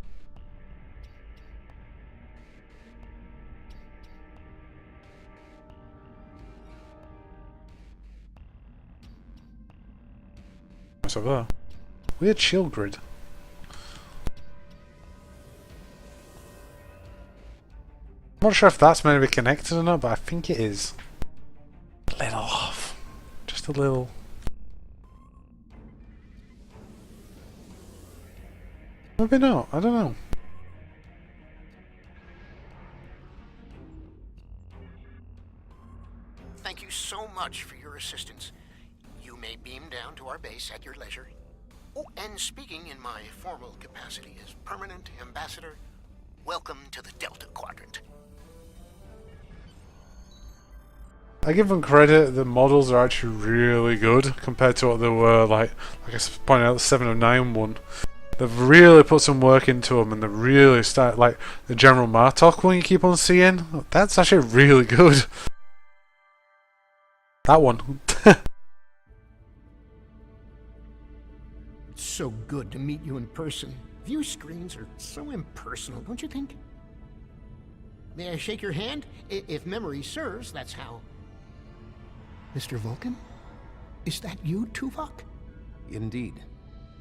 What's over there? Weird shield grid. I'm not sure if that's meant to be connected or not, but I think it is. A little off. Just a little. Maybe not, I don't know. Thank you so much for your assistance. You may beam down to our base at your leisure. Oh, and speaking in my formal capacity as permanent ambassador, welcome to the Delta Quadrant. I give them credit, the models are actually really good compared to what they were, like I pointed out the 7 of 9 one. They've really put some work into them, and they really start, like the General Martok one you keep on seeing, that's actually really good. That one. It's so good to meet you in person. View screens are so impersonal, don't you think? May I shake your hand? If memory serves, that's how. Mr. Vulcan? Is that you, Tuvok? Indeed.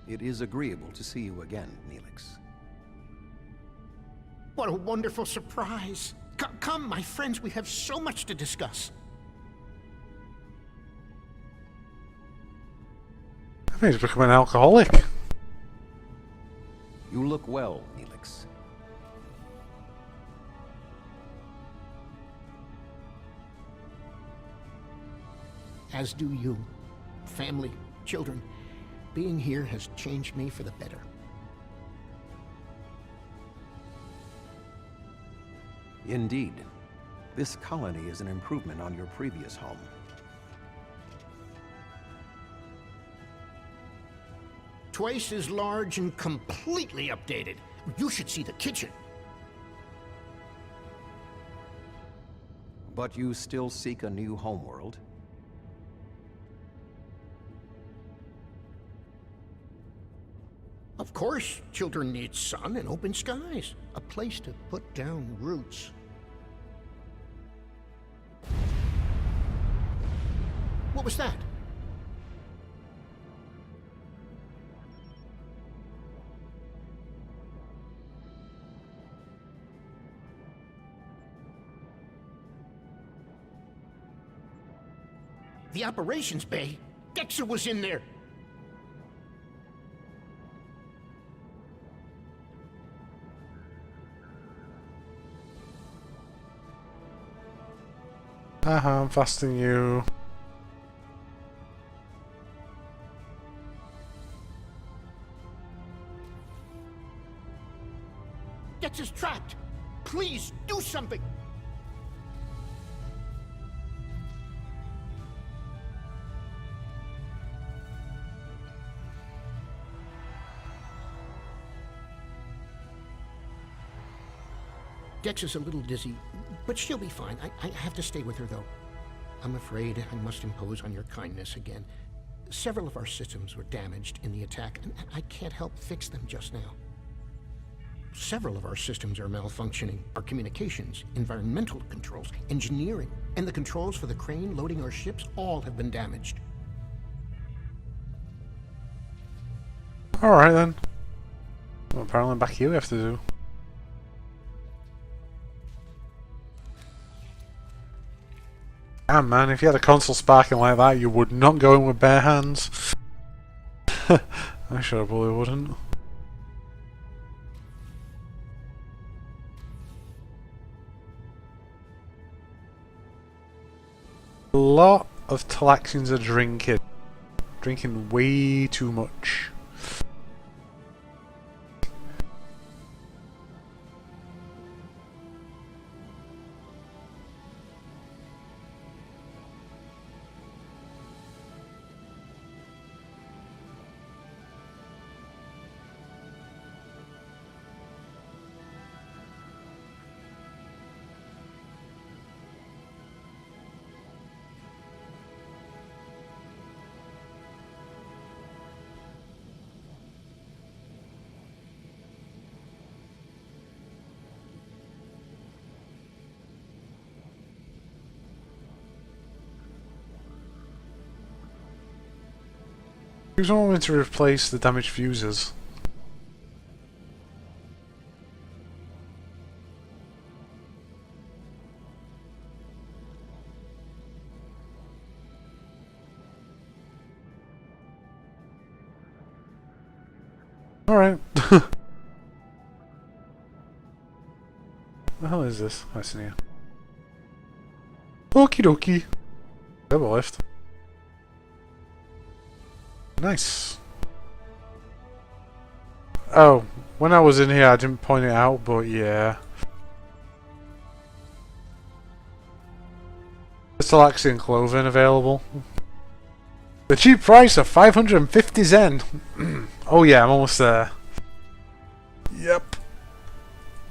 It is agreeable to see you again, Neelix. What a wonderful surprise! Come, my friends, we have so much to discuss. I think he's become an alcoholic. You look well, Neelix. As do you. Family, children. Being here has changed me for the better. Indeed. This colony is an improvement on your previous home. Twice as large and completely updated. You should see the kitchen. But you still seek a new homeworld? Of course, children need sun and open skies. A place to put down roots. What was that? The operations bay? Dexter was in there! Haha, I'm fasting you. Dexter's trapped! Please, do something! Dex is a little dizzy, but she'll be fine. I have to stay with her, though. I'm afraid I must impose on your kindness again. Several of our systems were damaged in the attack, and I can't help fix them just now. Several of our systems are malfunctioning. Our communications, environmental controls, engineering, and the controls for the crane loading our ships all have been damaged. Alright then. Well, apparently back here we have to do. Damn man, if you had a console sparking like that, you would not go in with bare hands. I sure probably wouldn't. A lot of Talaxians are drinking. Drinking way too much. Who's wanting to replace the damaged fuses? Alright. What the hell is this? I see you. Okie dokie. Double lift. Nice. Oh, when I was in here I didn't point it out, but yeah. There's Talaxian clothing available. The cheap price of 550 Zen. Oh yeah, I'm almost there. Yep.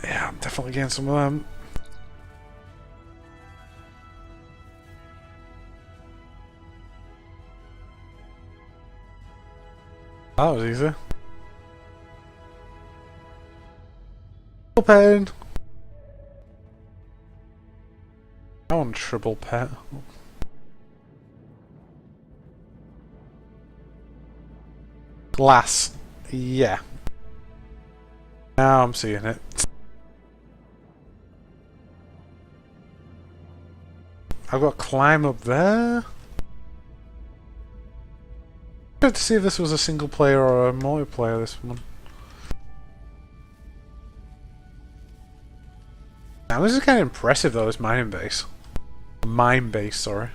Yeah, I'm definitely getting some of them. That was easy. Triple pen. I want triple pet. Glass. Yeah. Now I'm seeing it. I've got to climb up there. Good to see if this was a single player or a multiplayer, this one. Now this is kind of impressive though, this mining base. Mine base, sorry.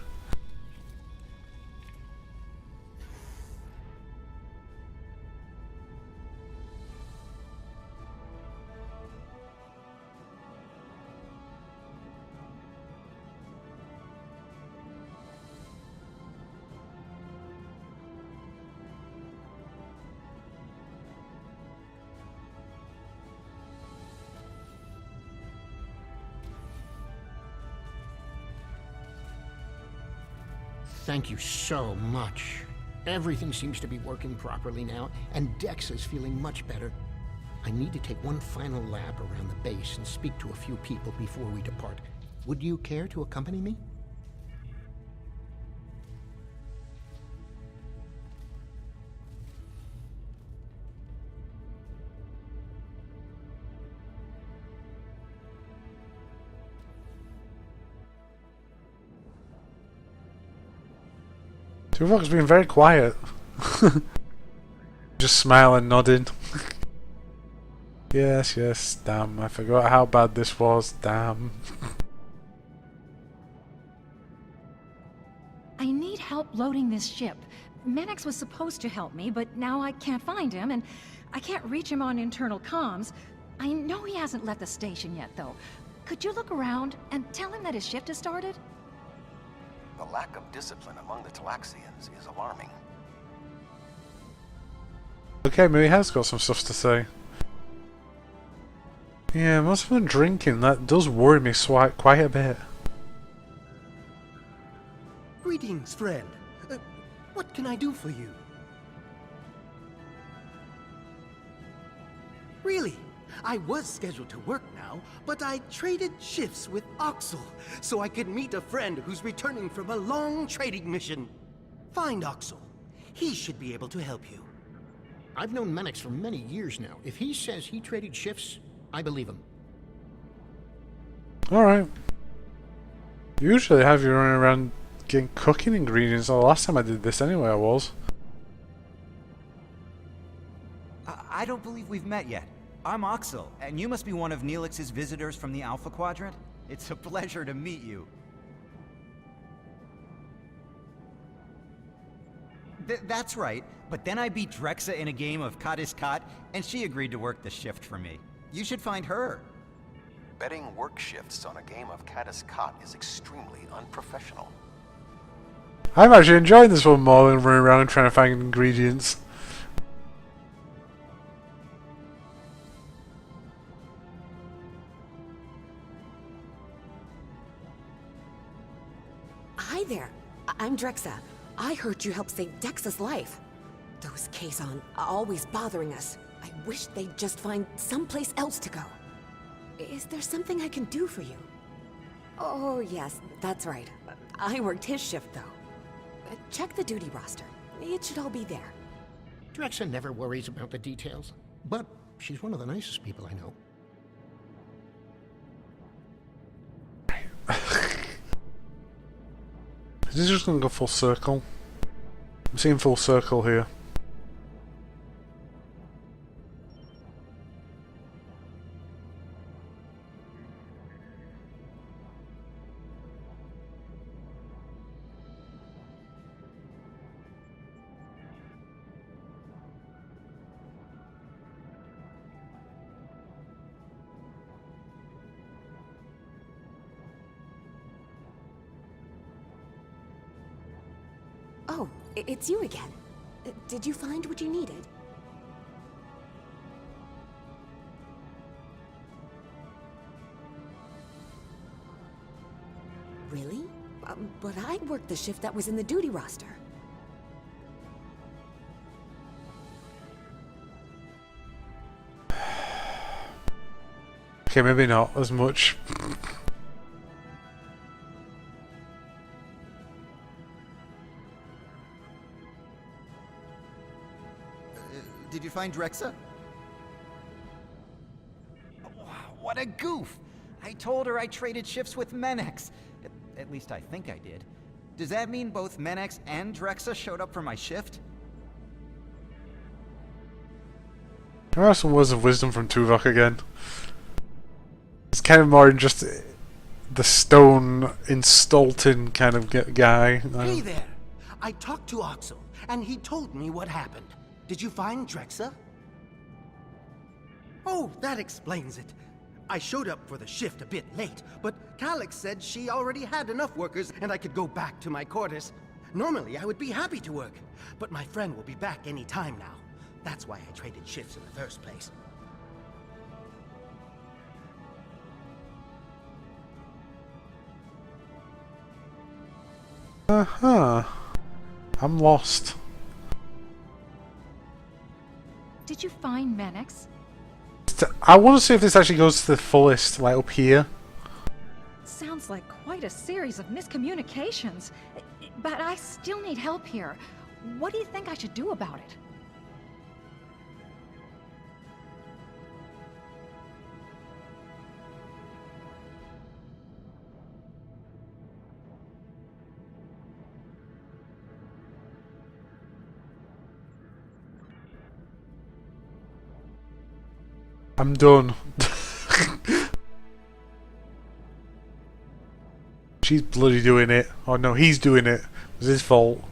Thank you so much. Everything seems to be working properly now, and Dex is feeling much better. I need to take one final lap around the base and speak to a few people before we depart. Would you care to accompany me? Tuvok's been very quiet. Just smiling, nodding. Yes, yes, damn, I forgot how bad this was, damn. I need help loading this ship. Mannix was supposed to help me, but now I can't find him, and I can't reach him on internal comms. I know he hasn't left the station yet, though. Could you look around and tell him that his shift has started? The lack of discipline among the Talaxians is alarming. Okay, maybe he has got some stuff to say. Yeah, most of them drinking. That does worry me quite a bit. Greetings, friend. What can I do for you? Really? I was scheduled to work now, but I traded shifts with Oxel so I could meet a friend who's returning from a long trading mission. Find Oxel. He should be able to help you. I've known Mannix for many years now. If he says he traded shifts, I believe him. Alright. Usually I have you running around getting cooking ingredients. The last time I did this anyway, I was. I don't believe we've met yet. I'm Oxel, and you must be one of Neelix's visitors from the Alpha Quadrant. It's a pleasure to meet you. That's right, but then I beat Drexa in a game of Kat, and she agreed to work the shift for me. You should find her. Betting work shifts on a game of Kat is extremely unprofessional. I'm actually enjoying this one more than running around trying to find ingredients. Hi there. I'm Drexa. I heard you helped save Dexa's life. Those Kazon are always bothering us. I wish they'd just find someplace else to go. Is there something I can do for you? Oh, yes, that's right. I worked his shift, though. Check the duty roster. It should all be there. Drexa never worries about the details, but she's one of the nicest people I know. Is this just going to go full circle? I'm seeing full circle here. Oh, it's you again. Did you find what you needed? Really? But I worked the shift that was in the duty roster. Okay, maybe not as much. Did you find Drexa? What a goof! I told her I traded shifts with Menex. At least I think I did. Does that mean both Menex and Drexa showed up for my shift? There are some words of wisdom from Tuvok again. It's kind of more just the stone insulting kind of guy. Hey there! I talked to Oxel, and he told me what happened. Did you find Drexa? Oh, that explains it. I showed up for the shift a bit late, but Calix said she already had enough workers and I could go back to my quarters. Normally, I would be happy to work, but my friend will be back any time now. That's why I traded shifts in the first place. Uh-huh. I'm lost. Did you find Mannix? I want to see if this actually goes to the fullest, like up here. Sounds like quite a series of miscommunications. But I still need help here. What do you think I should do about it? I'm done. She's bloody doing it. Oh no, he's doing it. It was his fault.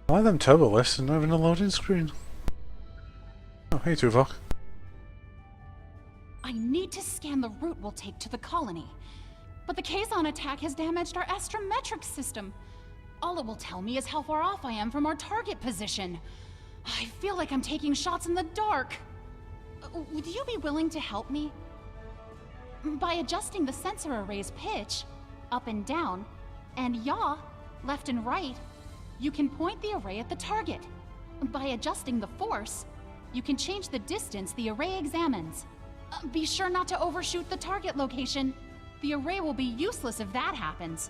I like them turbo lists and not even a loading screen. Oh, hey Tuvok. I need to scan the route we'll take to the colony. But the Kazon attack has damaged our astrometric system. All it will tell me is how far off I am from our target position. I feel like I'm taking shots in the dark. Would you be willing to help me? By adjusting the sensor array's pitch, up and down, and yaw, left and right, you can point the array at the target. By adjusting the force, you can change the distance the array examines. Be sure not to overshoot the target location. The array will be useless if that happens.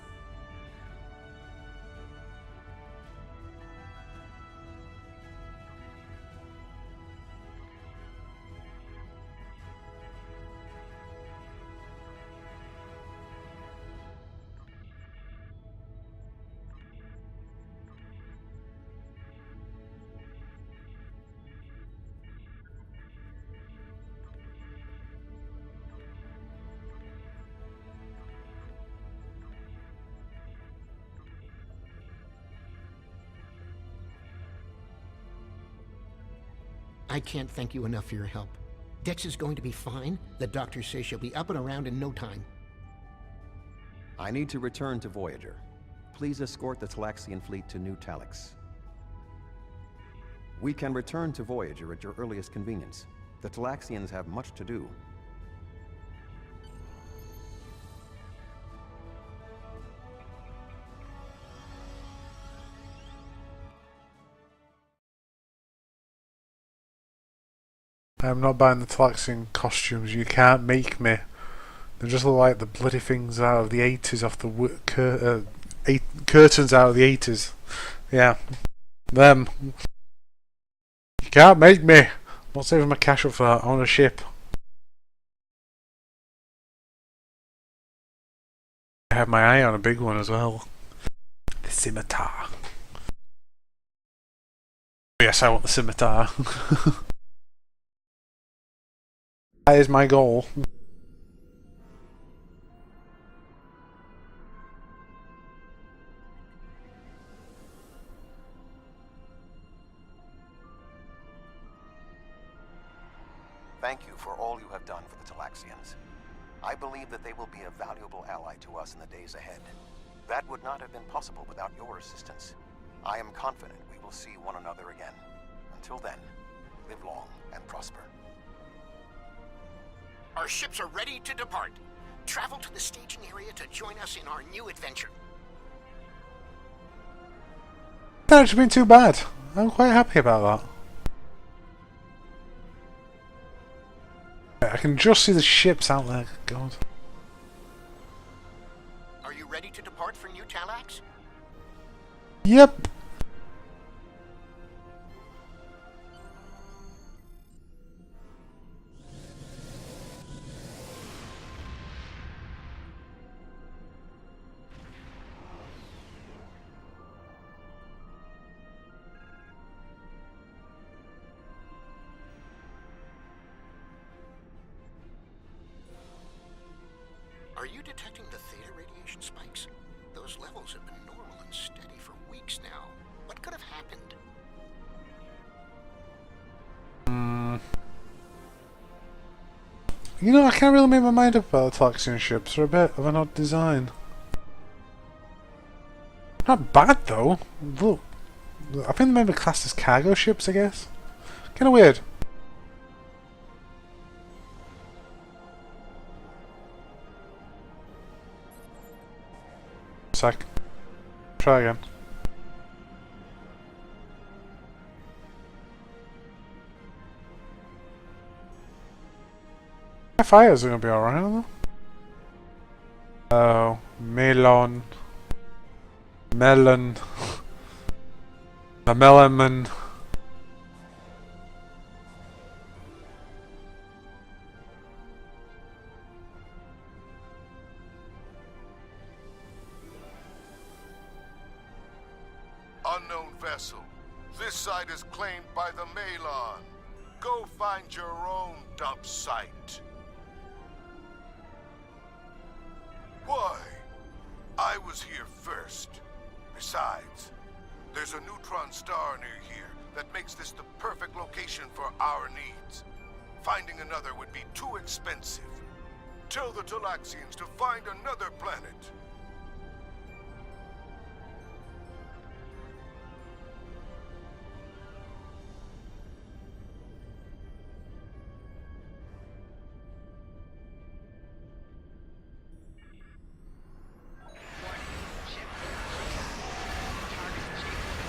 I can't thank you enough for your help. Dex is going to be fine. The doctor says she'll be up and around in no time. I need to return to Voyager. Please escort the Talaxian fleet to New Talix. We can return to Voyager at your earliest convenience. The Talaxians have much to do. I'm not buying the Talaxian costumes. You can't make me. They just look like the bloody things out of the 80s off the curtains out of the 80s. Yeah. Them. You can't make me. I'm not saving my cash up for that. I want a ship. I have my eye on a big one as well. The scimitar. Yes, I want the scimitar. That is my goal. Thank you for all you have done for the Talaxians. I believe that they will be a valuable ally to us in the days ahead. That would not have been possible without your assistance. I am confident we will see one another again. Until then, live long and prosper. Our ships are ready to depart. Travel to the staging area to join us in our new adventure. That hasn't been too bad. I'm quite happy about that. I can just see the ships out there. God. Are you ready to depart for New Talax? Yep. Are you detecting the theta radiation spikes? Those levels have been normal and steady for weeks now. What could have happened? You know, I can't really make my mind up about the Talaxian ships. They're a bit of an odd design. Not bad though. Look, I think they may be classed as cargo ships, I guess. Kind of weird. Sec. Try again. My fires are gonna be alright, aren't they? Oh, melon. Melon. The melon. Unknown vessel. This site is claimed by the Malon. Go find your own dump site. Why? I was here first. Besides, there's a neutron star near here that makes this the perfect location for our needs. Finding another would be too expensive. Tell the Talaxians to find another planet.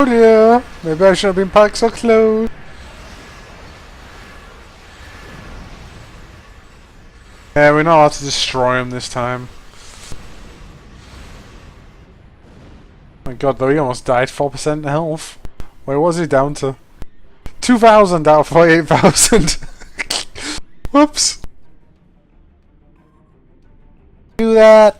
Oh dear, maybe I should have been parked so close. Yeah, we're not allowed to destroy him this time. My god, though, he almost died 4% health. Wait, what was he down to? 2,000 out of 48,000. Whoops. Do that.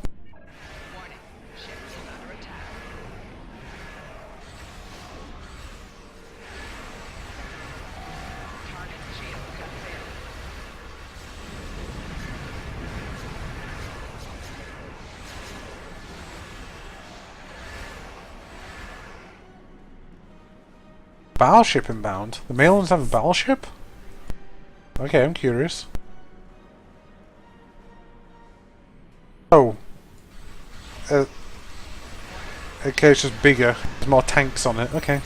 Battleship inbound? The Malons have a battleship? Okay, I'm curious. Oh. Okay, it's just bigger. There's more tanks on it. Okay.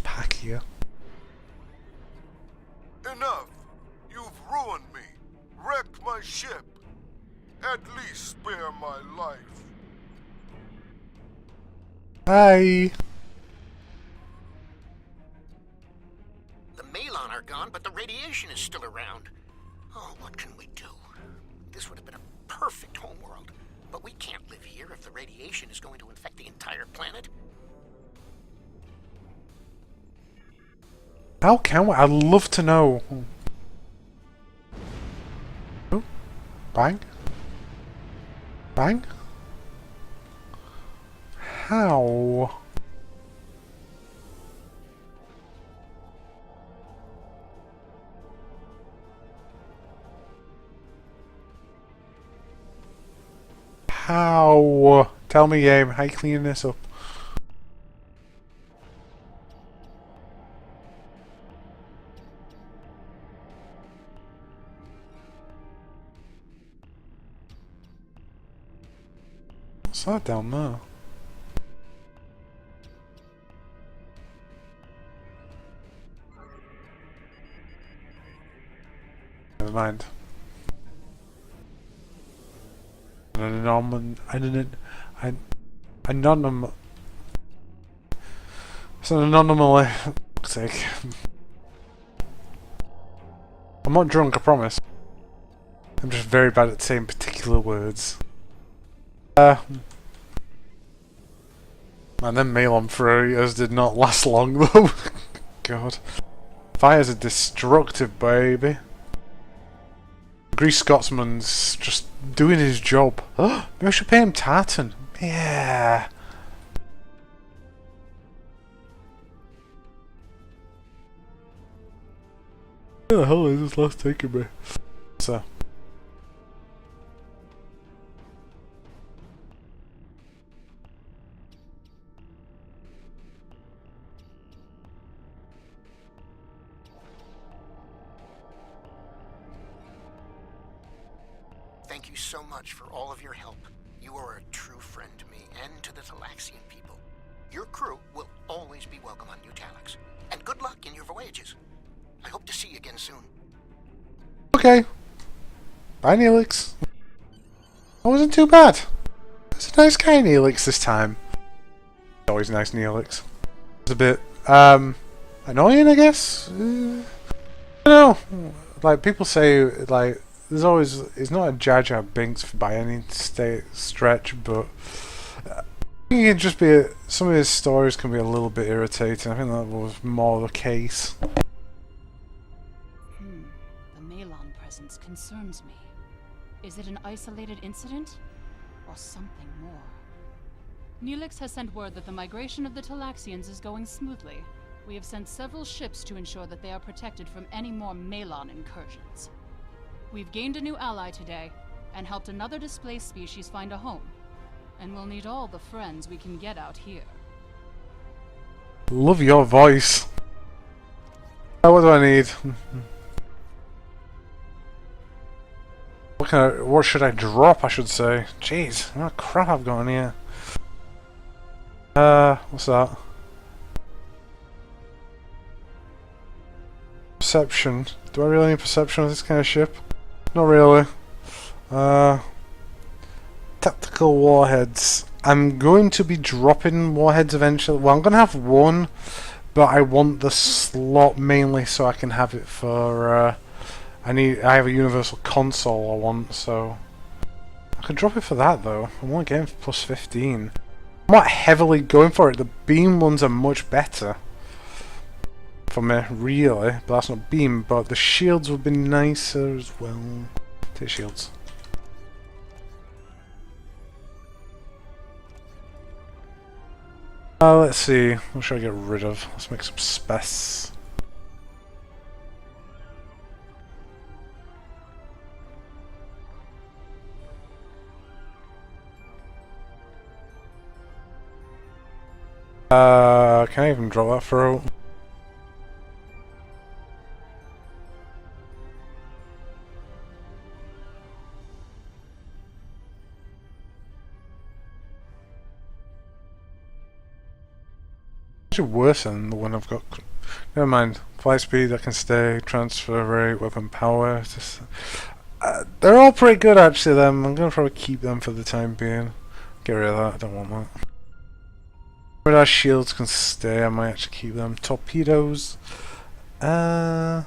Pack here. Enough! You've ruined me, wrecked my ship. At least spare my life. Hi. The Malon are gone, but the radiation is still around. Oh, what can we do? This would have been a perfect homeworld. But we can't live here if the radiation is going to infect the entire planet. How can we? I'd love to know. Oh. Bang. Bang. How? How? Tell me, game. How you cleaning this up? What's that down there? Never mind. It's an anomaly. Fuck's sake. I'm not drunk, I promise. I'm just very bad at saying particular words. And then Malon Furious did not last long though. God. Fire's a destructive baby. Grease Scotsman's just doing his job. Maybe I should pay him tartan. Yeah. Where the hell is this last taking me? So. Thank you so much for all of your help. You are a true friend to me and to the Talaxian people. Your crew will always be welcome on New Talax. And good luck in your voyages. I hope to see you again soon. Okay. Bye, Neelix. That wasn't too bad. That's a nice guy, Neelix, this time. Always nice, Neelix. It's a bit, annoying, I guess? I don't know. Like, people say, like, there's always, it's not a Jar Jar Binks by any stretch, but I think it can just be, some of his stories can be a little bit irritating. I think that was more the case. The Malon presence concerns me. Is it an isolated incident? Or something more? Neelix has sent word that the migration of the Talaxians is going smoothly. We have sent several ships to ensure that they are protected from any more Malon incursions. We've gained a new ally today, and helped another displaced species find a home. And we'll need all the friends we can get out here. Love your voice. What do I need? What should I drop, I should say. Jeez, what crap I've got in here. What's that? Perception. Do I really need perception of this kind of ship? Not really. Tactical warheads. I'm going to be dropping warheads eventually. Well, I'm going to have one, but I want the slot mainly so I can have it for, I have a universal console I want, so I could drop it for that though. I'm only getting plus 15. I'm not heavily going for it. The beam ones are much better for me, really. But that's not beam, but the shields would be nicer as well. Take shields. Let's see. What should I get rid of? Let's make some space. Can I even drop that through? Actually worse than the one I've got. Never mind. Flight speed, I can stay. Transfer rate, weapon power. Just, they're all pretty good actually. Them. I'm gonna probably keep them for the time being. Get rid of that. I don't want that. Radar shields can stay. I might actually keep them. Torpedoes. I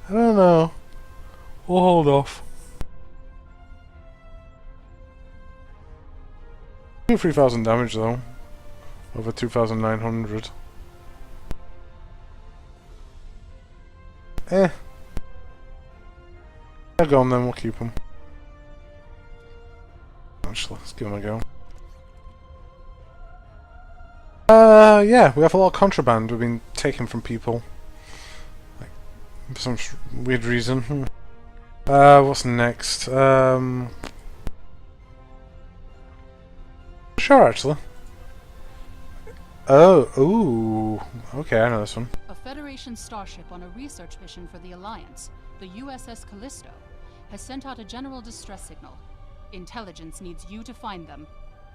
don't know. We'll hold off. 3,000 damage though. Over 2,900. They'll go on then, we'll keep them. Actually, let's give them a go. Yeah, we have a lot of contraband we've been taking from people. Like, for some weird reason. What's next? Sure, actually. Oh, ooh. Okay, I know this one. A Federation starship on a research mission for the Alliance, the USS Callisto, has sent out a general distress signal. Intelligence needs you to find them.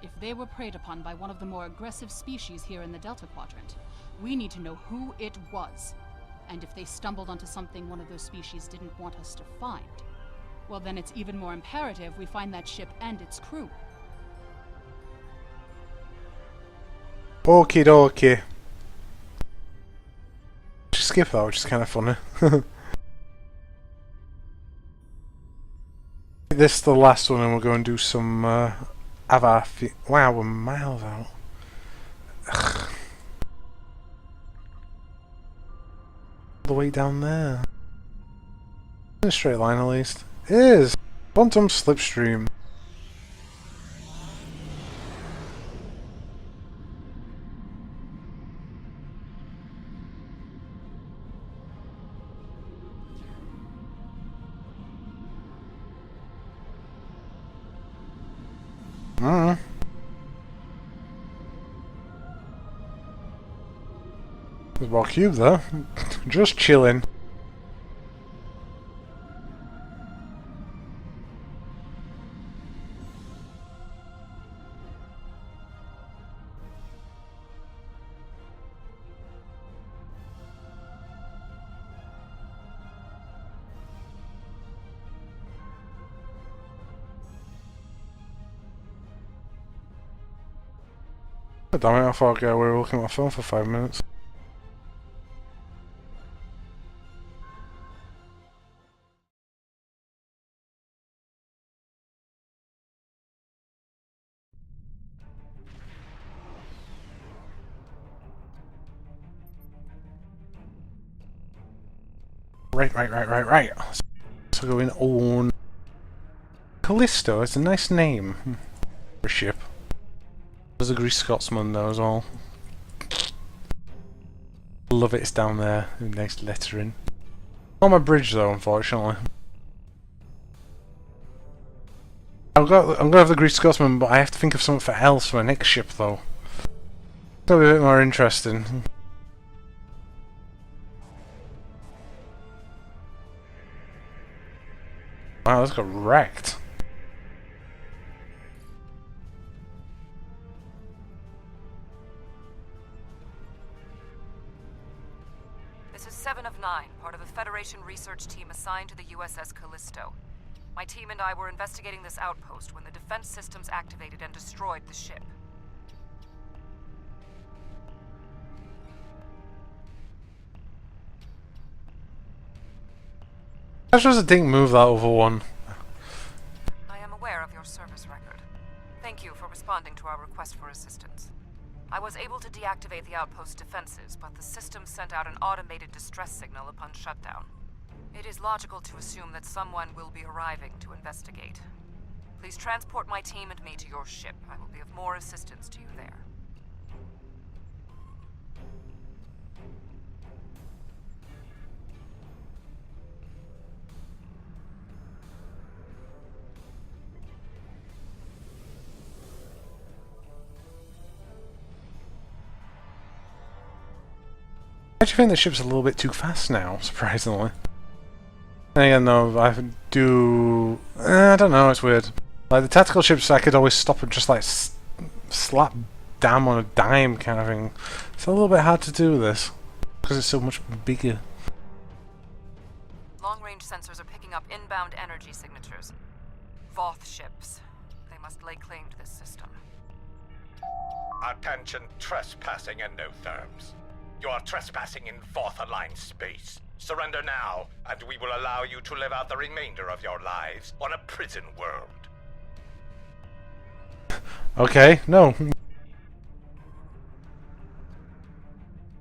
If they were preyed upon by one of the more aggressive species here in the Delta Quadrant, we need to know who it was. And if they stumbled onto something one of those species didn't want us to find, well then it's even more imperative we find that ship and its crew. Okie dokie. Just skip that, which is kind of funny. This is the last one, and we'll go and do some Wow, we're miles out. Ugh. All the way down there. In a straight line, at least. It is! Quantum slipstream. There's more cube there. Just chilling. Damn it, I thought we were looking at my phone for 5 minutes. Right. So going on. Callisto, it's a nice name for a ship. There's a Grease Scotsman though as well. Love it, it's down there. Nice lettering. On my bridge though, unfortunately. I'm gonna have the Grease Scotsman, but I have to think of something else for my next ship though. That'll be a bit more interesting. Wow, this got wrecked. This is 7 of 9, part of a Federation research team assigned to the USS Callisto. My team and I were investigating this outpost when the defense systems activated and destroyed the ship. That shows it didn't move that other one. I am aware of your service record. Thank you for responding to our request for assistance. I was able to deactivate the outpost's defenses, but the system sent out an automated distress signal upon shutdown. It is logical to assume that someone will be arriving to investigate. Please transport my team and me to your ship. I will be of more assistance to you there. I actually think the ship's a little bit too fast now, surprisingly. And again, though, I don't know, it's weird. Like, the tactical ships, I could always stop and just, like, slap damn on a dime kind of thing. It's a little bit hard to do this, because it's so much bigger. Long-range sensors are picking up inbound energy signatures. Voth ships. They must lay claim to this system. Attention, trespassing and no therms. You are trespassing in Voth-aligned space. Surrender now, and we will allow you to live out the remainder of your lives on a prison world. Okay, no.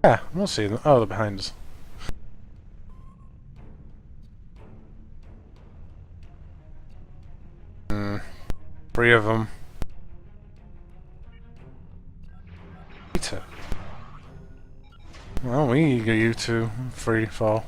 Yeah, we'll see them. Oh, they're behind us. Three of them. Peter. Well, we get you 2, 3, 4.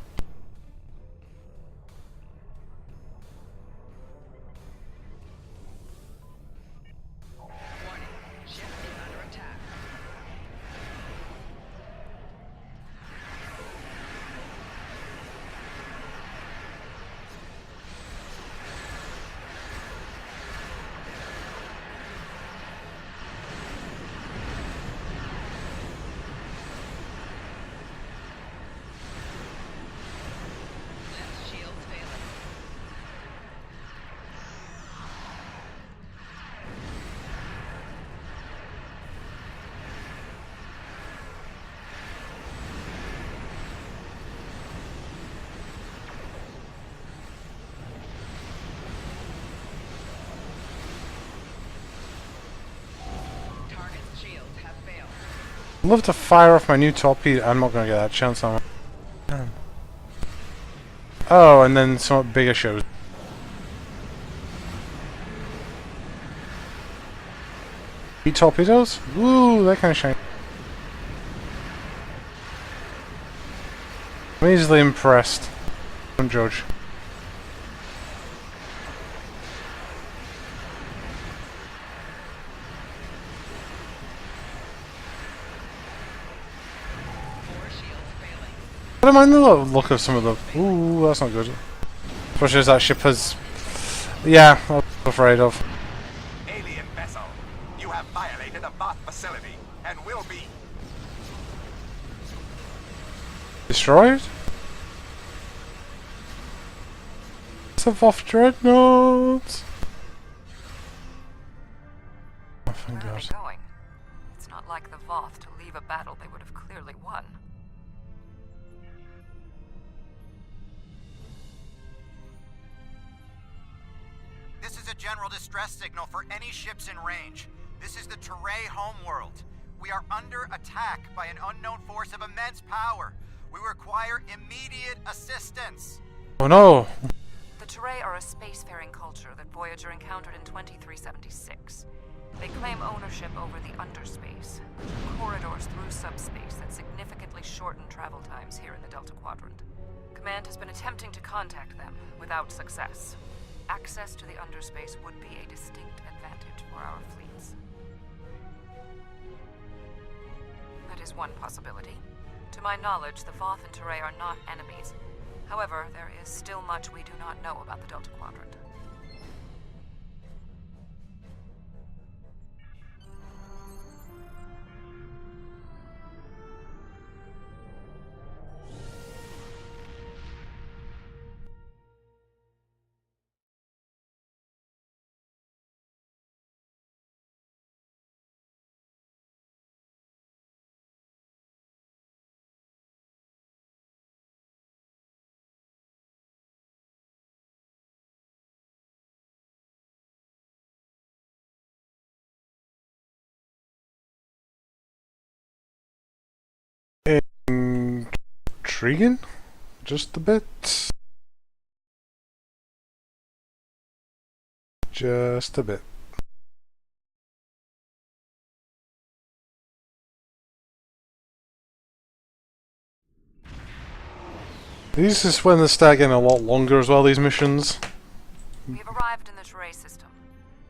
I'd love to fire off my new torpedo. I'm not going to get that chance on it. Oh, and then some bigger shows. Torpedoes? Woo, that kind of shiny. I'm easily impressed. Don't judge. I don't mind the look of some of the... Ooh, that's not good. Especially as that ship has... Yeah, I was afraid of. Alien vessel, you have violated a Voth facility and will be... Destroyed? It's a Voth dreadnought! Oh, thank God. Where are they going? It's not like the Voth to leave a battle they would have clearly won. This is a general distress signal for any ships in range. This is the Teray homeworld. We are under attack by an unknown force of immense power. We require immediate assistance. Oh no! The Teray are a spacefaring culture that Voyager encountered in 2376. They claim ownership over the underspace, corridors through subspace that significantly shorten travel times here in the Delta Quadrant. Command has been attempting to contact them, without success. Access to the underspace would be a distinct advantage for our fleets. That is one possibility. To my knowledge, the Voth and Teray are not enemies. However, there is still much we do not know about the Delta Quadrant. intriguing. Just a bit. Just a bit. These is when they start getting a lot longer as well, these missions. We have arrived in the Teray system.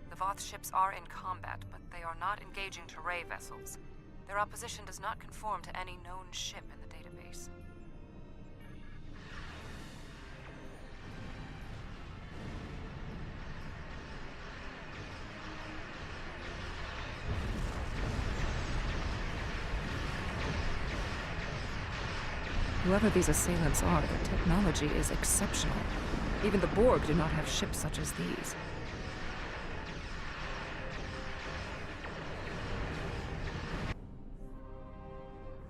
The Voth ships are in combat, but they are not engaging Teray vessels. Their opposition does not conform to any known ship in the database. Whoever these assailants are, their technology is exceptional. Even the Borg do not have ships such as these.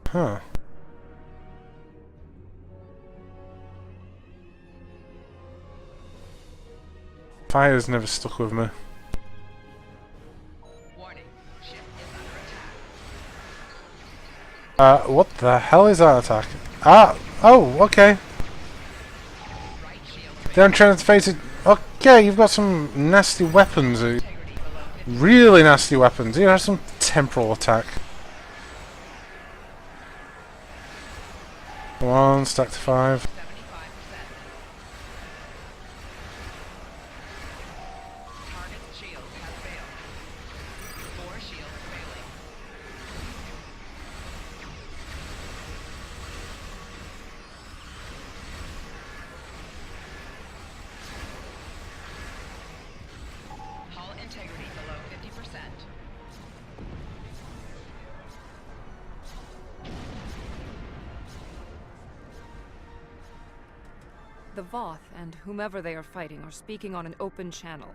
Huh. Fire's never stuck with me. What the hell is that attack? Ah! Oh, okay. They're trying to face it. Okay, you've got some nasty weapons. Really nasty weapons. You have some temporal attack. Come on, stack to 5. The Voth and whomever they are fighting are speaking on an open channel.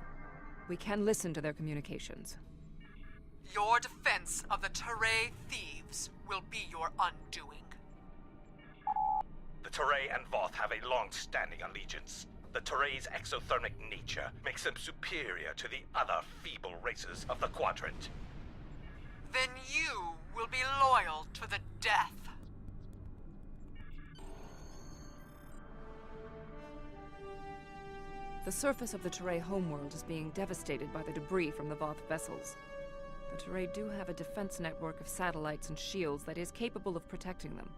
We can listen to their communications. Your defense of the Teray thieves will be your undoing. The Teray and Voth have a long-standing allegiance. The Teray's exothermic nature makes them superior to the other feeble races of the Quadrant. Then you will be loyal to the death. The surface of the Teray homeworld is being devastated by the debris from the Voth vessels. The Teray do have a defense network of satellites and shields that is capable of protecting them,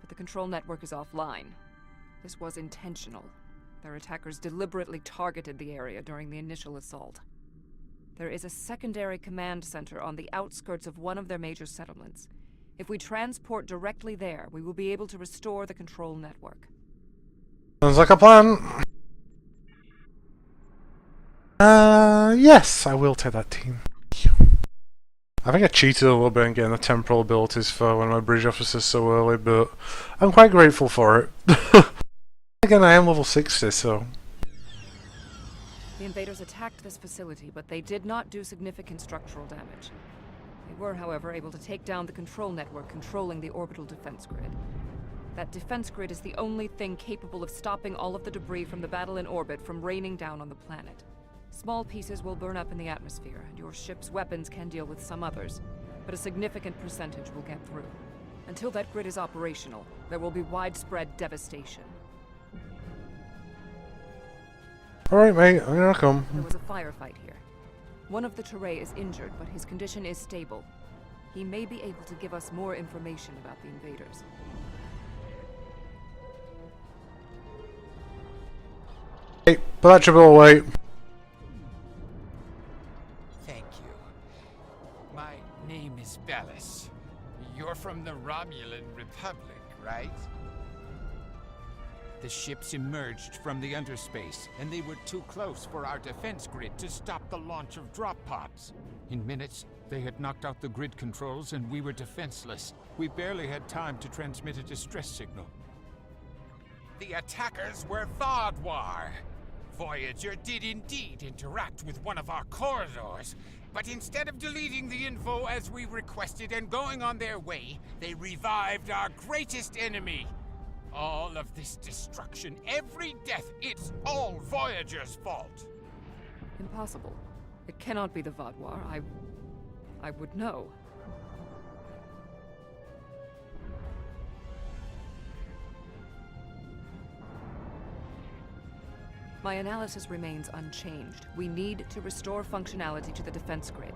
but the control network is offline. This was intentional. Their attackers deliberately targeted the area during the initial assault. There is a secondary command center on the outskirts of one of their major settlements. If we transport directly there, we will be able to restore the control network. Sounds like a plan. Yes, I will take that team. I think I cheated a little bit in getting the temporal abilities for one of my bridge officers so early, but I'm quite grateful for it. Again, I am level 60, so... The invaders attacked this facility, but they did not do significant structural damage. They were, however, able to take down the control network controlling the orbital defense grid. That defense grid is the only thing capable of stopping all of the debris from the battle in orbit from raining down on the planet. Small pieces will burn up in the atmosphere, and your ship's weapons can deal with some others, but a significant percentage will get through. Until that grid is operational, there will be widespread devastation. Alright mate, I'm gonna come. There was a firefight here. One of the Teray is injured, but his condition is stable. He may be able to give us more information about the invaders. Hey, put that triple away. Thank you. My name is Bellis. You're from the Romulan Republic, right? The ships emerged from the underspace, and they were too close for our defense grid to stop the launch of drop pods. In minutes, they had knocked out the grid controls, and we were defenseless. We barely had time to transmit a distress signal. The attackers were Vaadwaur. Voyager did indeed interact with one of our corridors, but instead of deleting the info as we requested and going on their way, they revived our greatest enemy. All of this destruction, every death, it's all Voyager's fault. Impossible. It cannot be the Vaadwaur. I would know. My analysis remains unchanged. We need to restore functionality to the defense grid.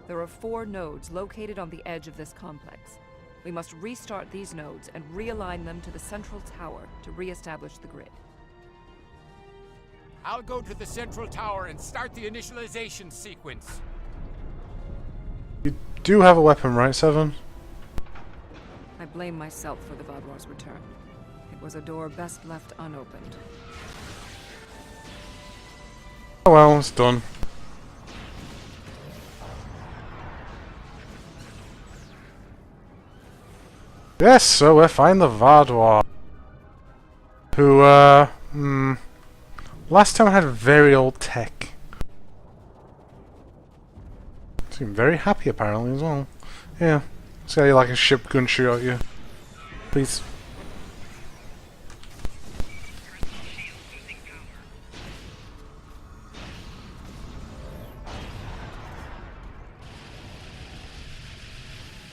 There are 4 nodes located on the edge of this complex. We must restart these nodes and realign them to the central tower to re-establish the grid. I'll go to the central tower and start the initialization sequence. You do have a weapon, right, Seven? I blame myself for the Vaadwaur's return. It was a door best left unopened. Oh well, it's done. Yes, so we're finding the Vaadwaur. Who, last time I had very old tech. Seemed very happy apparently as well. Yeah. See how you like a ship gun shoot at you. Please.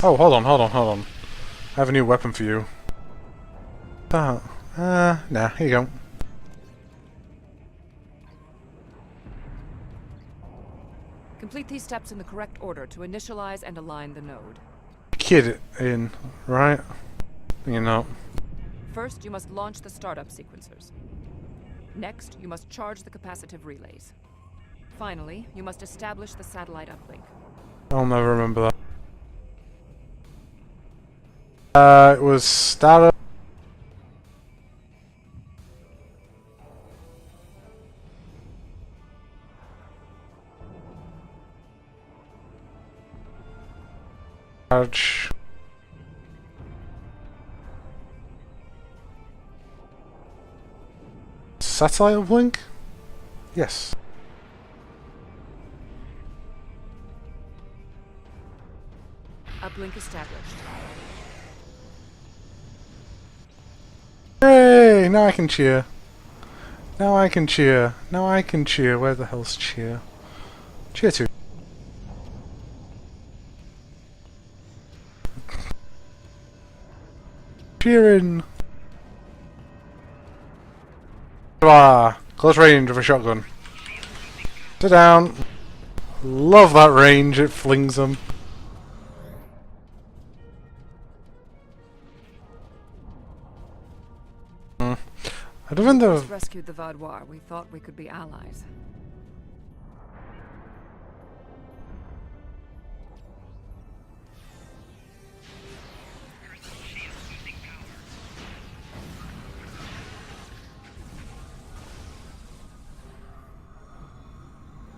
Oh, hold on. I have a new weapon for you. Nah, here you go. Complete these steps in the correct order to initialize and align the node. Kid in, right? You know. First, you must launch the startup sequencers. Next, you must charge the capacitive relays. Finally, you must establish the satellite uplink. I'll never remember that. It was startup. Charge. Satellite uplink? Yes. Uplink established. Hooray! Now I can cheer. Now I can cheer. Now I can cheer. Where the hell's cheer? Cheer to. Cheering. Ah, close range of a shotgun. Sit down. Love that range. It flings them. I don't think we rescued the Vaadwaur. We thought we could be allies.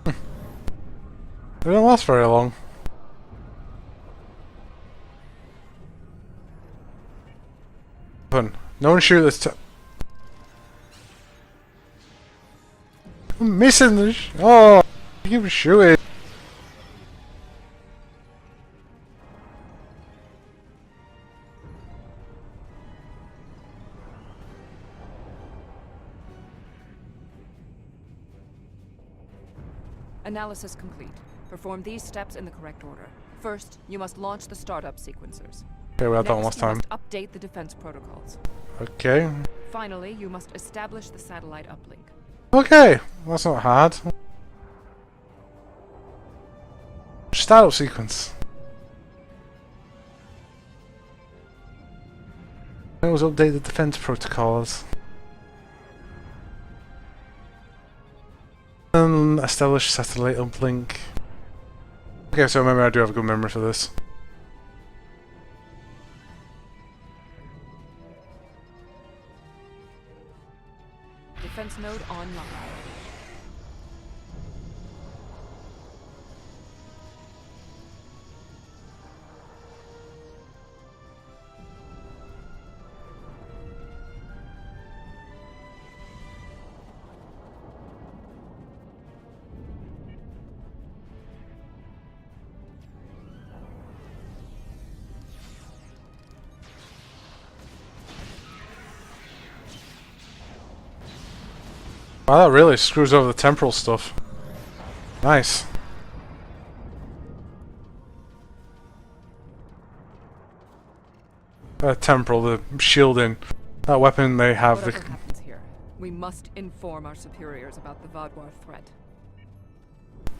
They don't last very long. No one shoot this time. I'm missing the oh, you can shoot it. Analysis complete. Perform these steps in the correct order. First, you must launch the startup sequencers. Okay, we had that one last time. Next, you must update the defense protocols. Okay. Finally, you must establish the satellite uplink. Okay, that's not hard. Startup sequence. It was update the defense protocols. Establish satellite uplink. Okay, so remember I do have a good memory for this. Defense node online. Wow, that really screws over the temporal stuff. Nice. Temporal, the shielding. That weapon they have. Whatever happens here, We must inform our superiors about the Vaadwaur threat.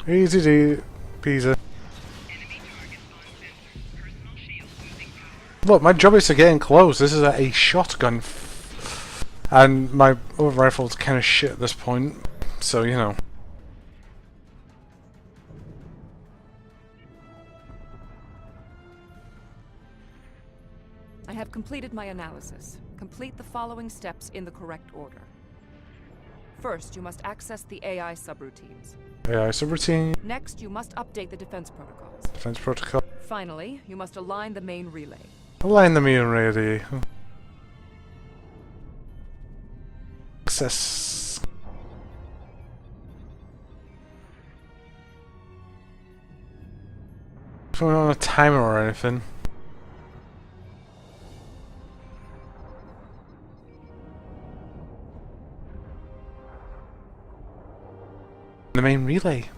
Easy peasy. Look, my job is to get in close. This is a shotgun. And my other rifle's kind of shit at this point. So, you know. I have completed my analysis. Complete the following steps in the correct order. First, you must access the AI subroutines. AI subroutine. Next, you must update the defense protocols. Defense protocol. Finally, you must align the main relay. Align the main relay. Access. Put on a timer or anything. The main relay.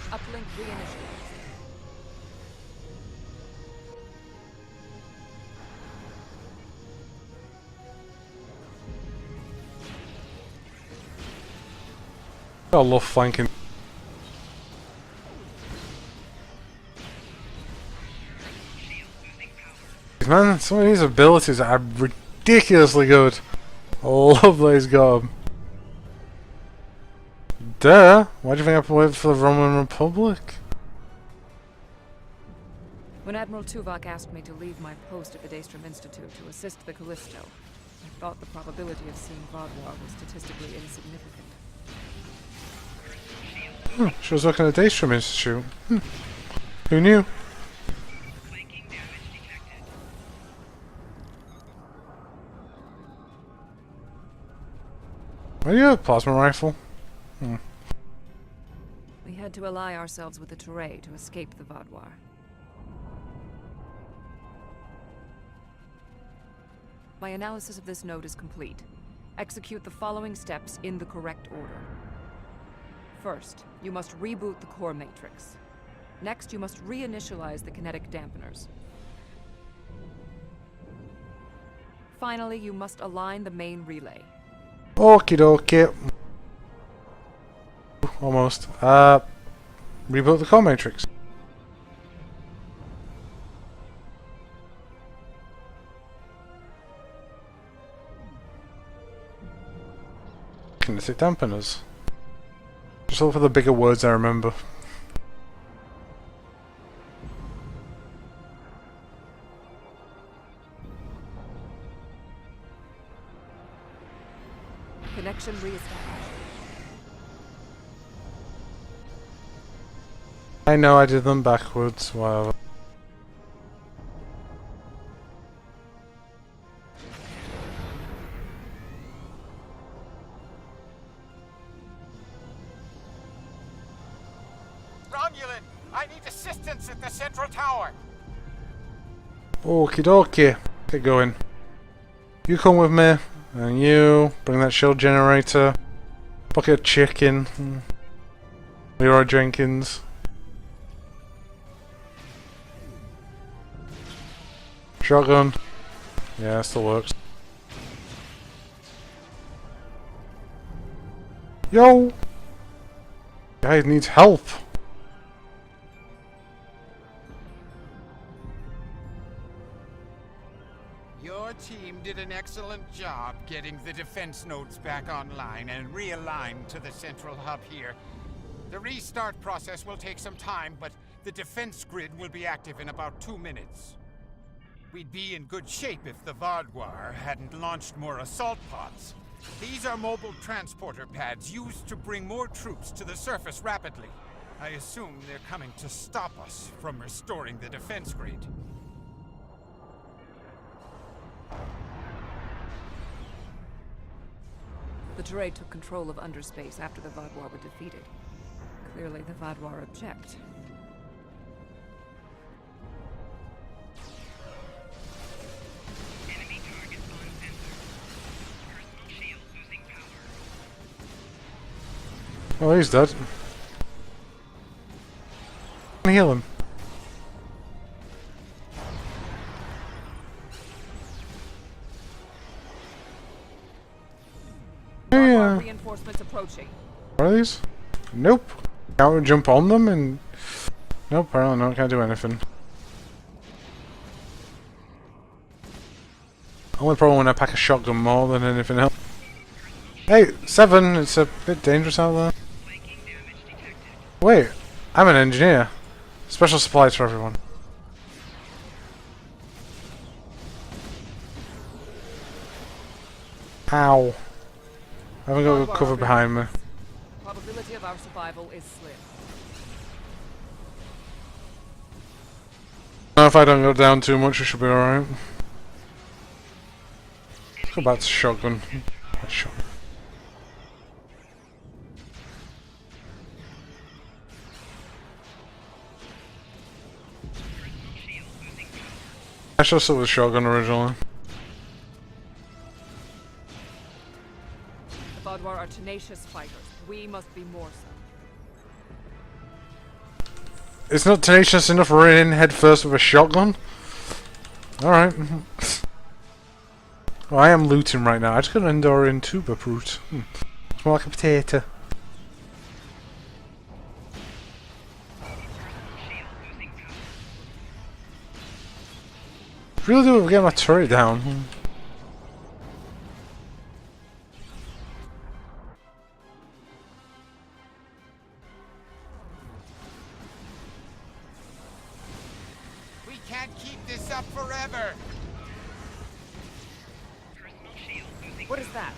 Uplink reinitialized. I love flanking. Man, some of these abilities are ridiculously good. I love that he's got them. Duh! Why do you think I have to wait for the Romulan Republic? When Admiral Tuvok asked me to leave my post at the Daystrom Institute to assist the Callisto, I thought the probability of seeing Vaadwaur was statistically insignificant. She was working at the Daystrom Institute. Who knew? Why do you have a plasma rifle? We had to ally ourselves with the Teray to escape the Vaadwaur. My analysis of this node is complete. Execute the following steps in the correct order. First, you must reboot the core matrix. Next, you must reinitialize the kinetic dampeners. Finally, you must align the main relay. Okie dokie. Almost. Reboot the core matrix. Kinetic dampeners. Just look for the bigger words I remember. Connection reestablished. I know I did them backwards, whatever. Romulan, I need assistance at the central tower. Okie dokie. Get going. You come with me, and you bring that shield generator. Bucket of chicken. Leroy Jenkins. Shotgun. Yeah, still works. Yo! Guy needs help. Your team did an excellent job getting the defense nodes back online and realigned to the central hub here. The restart process will take some time, but the defense grid will be active in about 2 minutes. We'd be in good shape if the Vaadwaur hadn't launched more assault pods. These are mobile transporter pads used to bring more troops to the surface rapidly. I assume they're coming to stop us from restoring the defense grid. The Teray took control of underspace after the Vaadwaur were defeated. Clearly, the Vaadwaur object. Enemy target on sensor. Personal shield losing power. Oh, he's dead. Heal him. reinforcements approaching. What are these? Nope. Can't jump on them and... Nope, apparently not. Can't do anything. Only problem when I pack a shotgun more than anything else. Hey, 7! It's a bit dangerous out there. Wait, I'm an engineer. Special supplies for everyone. Ow. I haven't got a cover behind me. Probability of our survival is slim. If I don't go down too much, we should be alright. Let's go back to shotgun. Shotgun. I should have still with shotgun originally. The Vaadwaur are tenacious fighters. We must be more so. It's not tenacious enough running in head first with a shotgun? Alright. Well, I am looting right now. I just got an Endorian tuber fruit. It's more like a potato. Really do get my turret down. We can't keep this up forever. What is that?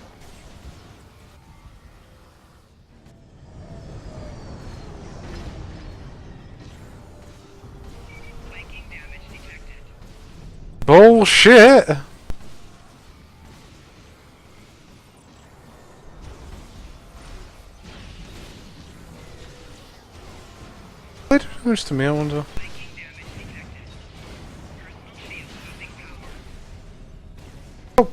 Bullshit! What happens to me, I wonder? Oh.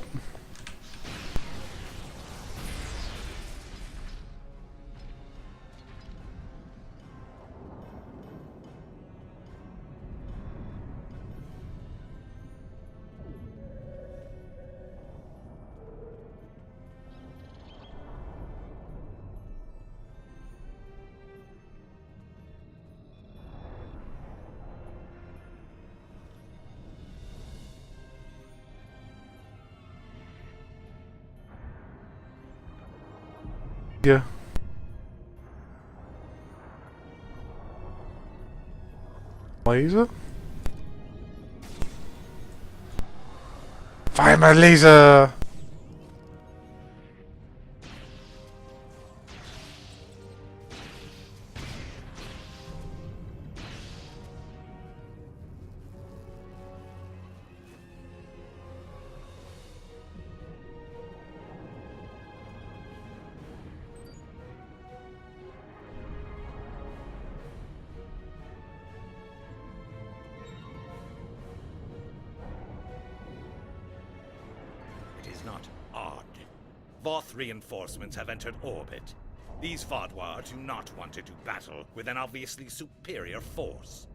Yeah. Laser? Fire my laser! It is not odd. Voth reinforcements have entered orbit. These Vaadwaur do not want to do battle with an obviously superior force.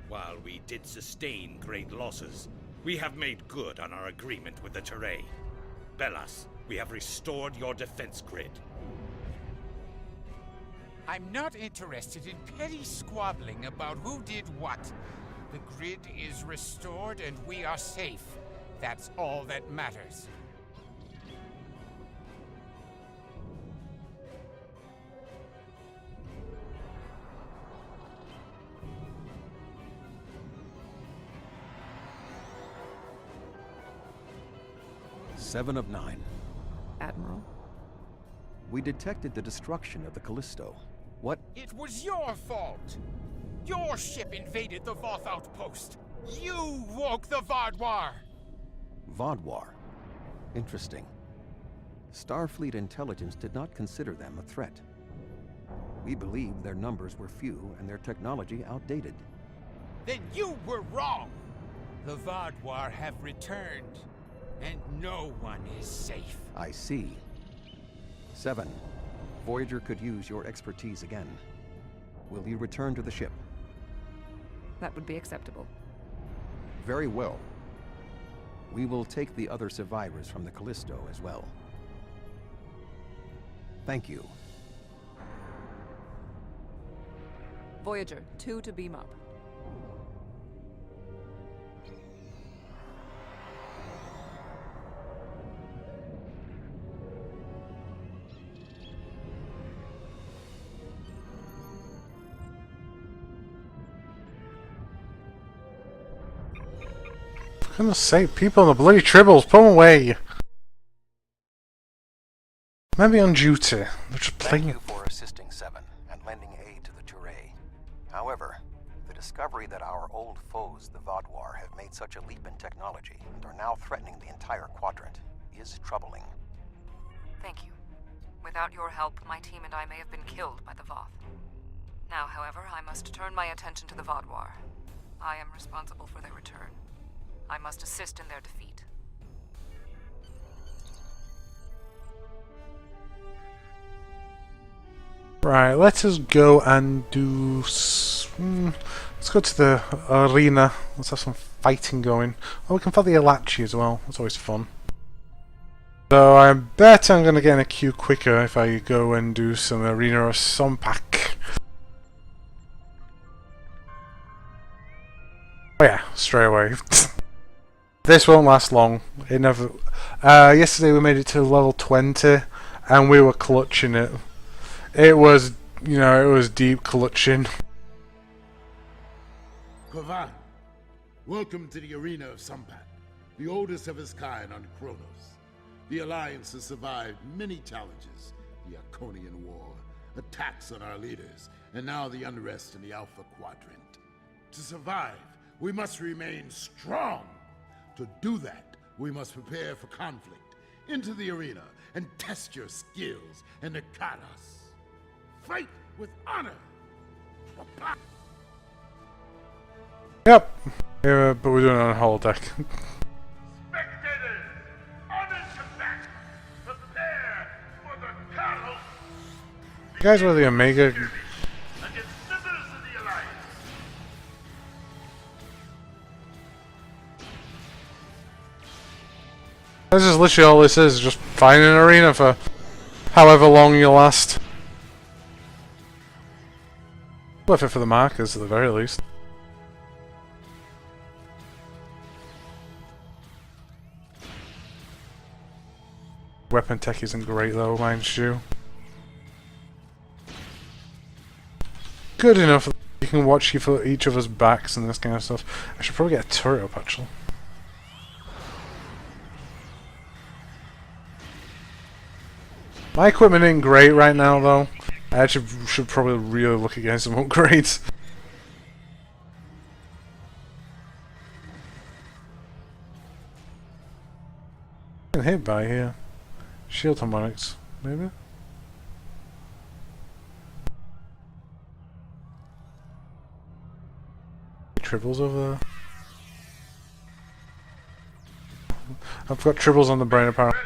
While we did sustain great losses, we have made good on our agreement with the Teray. Bellas, we have restored your defense grid. I'm not interested in petty squabbling about who did what. The grid is restored and we are safe. That's all that matters. Seven of 9. Admiral? We detected the destruction of the Callisto. What? It was your fault! Your ship invaded the Voth outpost! You woke the Vaadwaur! Vaadwaur. Interesting. Starfleet intelligence did not consider them a threat. We believed their numbers were few and their technology outdated. Then you were wrong! The Vaadwaur have returned, and no one is safe. I see. 7. Voyager could use your expertise again. Will you return to the ship? That would be acceptable. Very well. We will take the other survivors from the Callisto as well. Thank you. Voyager, 2 to beam up. For goodness sake, people in the bloody tribbles, pull away! Maybe on duty. They're just playing. Thank you for assisting Seven and lending aid to the Touré. However, the discovery that our old foes, the Vaadwaur, have made such a leap in technology and are now threatening the entire quadrant is troubling. Thank you. Without your help, my team and I may have been killed by the Voth. Now, however, I must turn my attention to the Vaadwaur. I am responsible for their return. I must assist in their defeat. Right, let us go and do... let's go to the arena. Let's have some fighting going. Oh, we can fight the Elachi as well. That's always fun. So I bet I'm going to get in a queue quicker if I go and do some arena or Sompak. Oh yeah, straight away. This won't last long. It never... yesterday we made it to level 20 and we were clutching it. It was, you know, it was deep clutching. Kovan, welcome to the arena of Sampat, the oldest of its kind on Kronos. The Alliance has survived many challenges, the Arconian War, attacks on our leaders, and now the unrest in the Alpha Quadrant. To survive, we must remain strong. To do that, we must prepare for conflict, enter the arena, and test your skills and the Kados. Fight with honor! Yep. Yeah, but we're doing it on holodeck. Spectators! Honored combatants! Prepare for the Kados! You guys are the Omega... Against members of the Alliance! This is literally all this is, just finding an arena for however long you last. Worth it for the markers at the very least. Weapon tech isn't great though, mind you. Good enough that you can watch each other's backs and this kind of stuff. I should probably get a turret up actually. My equipment ain't great right now though. I actually should probably really look at getting some upgrades. I'm hit by here. Shield harmonics, maybe? Tribbles over there. I've got tribbles on the brain apparently.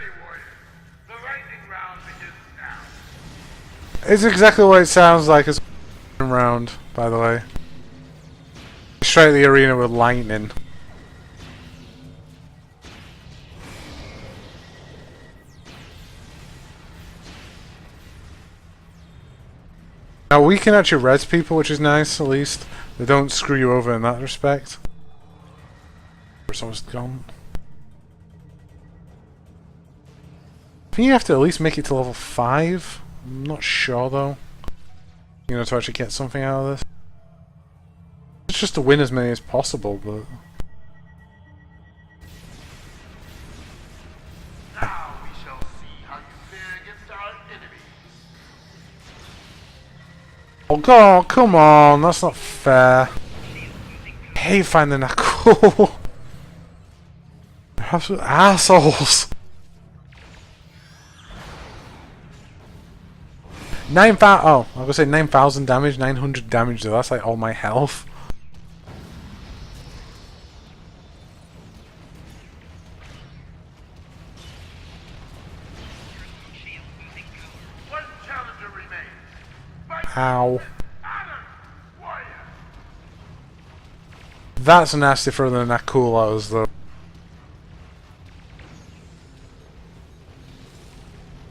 It's exactly what it sounds like as round, by the way. Straight at the arena with lightning. Now we can actually res people, which is nice at least. They don't screw you over in that respect. It's almost gone. I think you have to at least make it to level 5. I'm not sure though. You know, to actually get something out of this. It's just to win as many as possible, but... Now we shall see how you fare against our enemies. Oh god, come on, that's not fair. I hate finding that cool. They're absolute assholes. 9,000. Oh, I was gonna say 9,000 damage, 900 damage. Though that's like all my health. One challenger remains. Ow. That's nasty further than that cool I was though.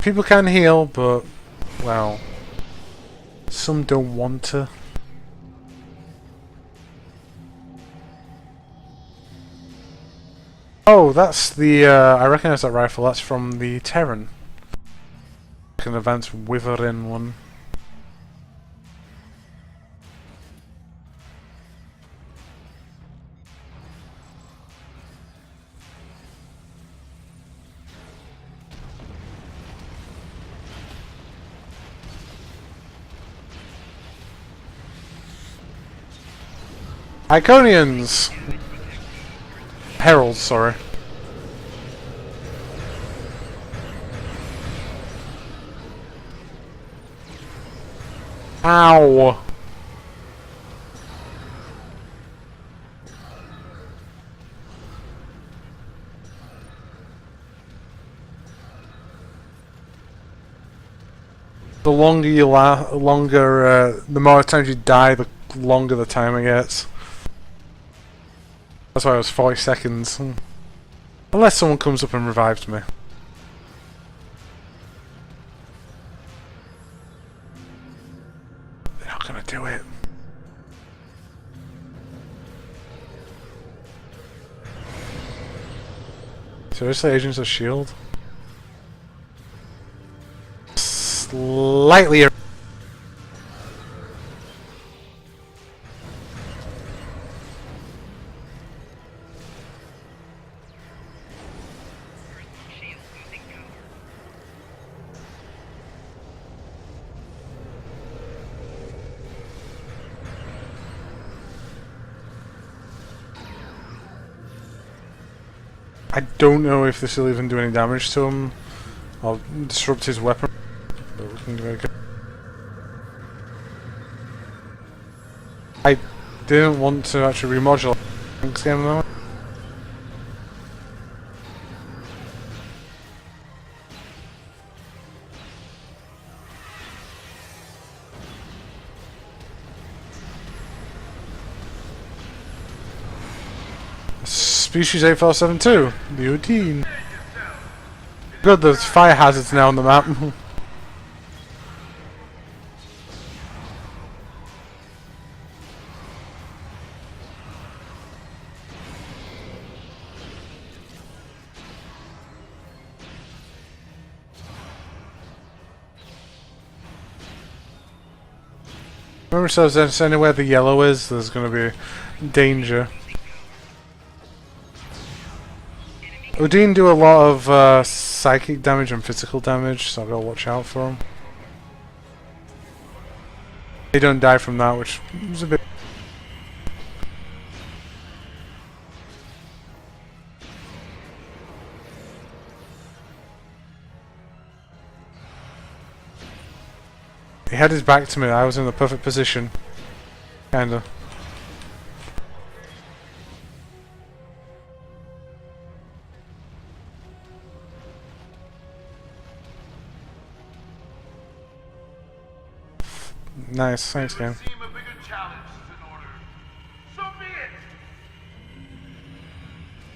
people can heal, but, well, some don't want to. Oh, that's the, I recognise that rifle, that's from the Terran. An advanced Wyvern one. Iconians! Heralds, sorry. Ow! The longer you the more times you die, the longer the timer gets. That's why it was 40 seconds. Unless someone comes up and revives me. They're not gonna do it. Seriously, Agents of S.H.I.E.L.D.? Slightly. I don't know if this will even do any damage to him. I'll disrupt his weapon. But we can give it a go. I didn't want to actually remodulate this game though. Species 8472, the Odin. Good, there's fire hazards now on the map. Remember, so there's anywhere the yellow is, there's going to be danger. Odin do a lot of psychic damage and physical damage, so I've got to watch out for them. They don't die from that, which is a bit... He had his back to me, I was in the perfect position. Kinda. Nice, thanks game.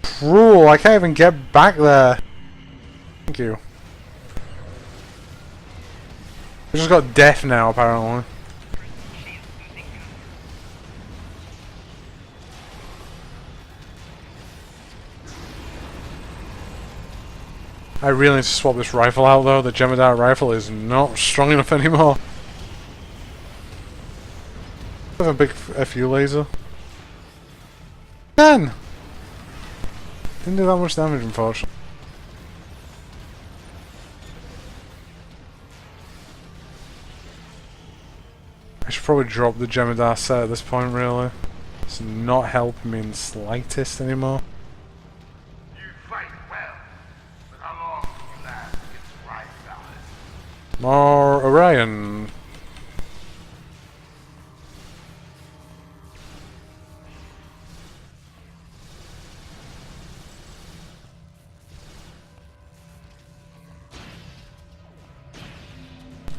Cruel, I can't even get back there. Thank you. We just got death now, apparently. I really need to swap this rifle out though, the Jem'Hadar rifle is not strong enough anymore. I have a big FU laser. Man! Didn't do that much damage, unfortunately. I should probably drop the Jem'Hadar set at this point, really. It's not helping me in the slightest anymore. You fight well, but how long will you last against right balance? More Orion.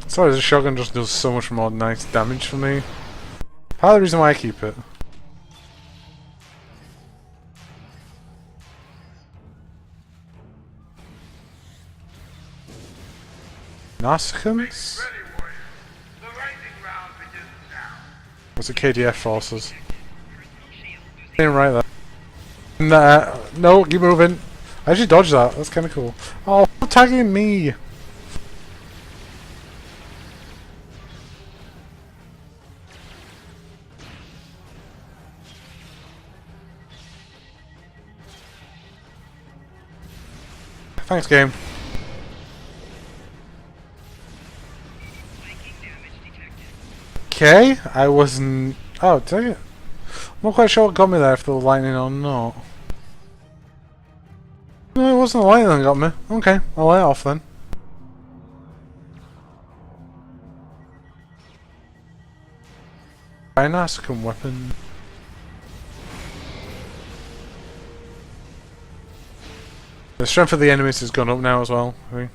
Sorry, the shotgun just does so much more nice damage for me. Part of the reason why I keep it. Narsicums? What's the KDF forces? Ain't right there. Nah, no, keep moving. I actually dodged that. That's kind of cool. Oh, stop tagging me. Thanks, game. Okay, I wasn't. Oh, dang it. I'm not quite sure what got me there, if the lightning or not. No, it wasn't the lightning that got me. Okay, I'll lay it off then. Dynasticum weapon. The strength of the enemies has gone up now as well, I think.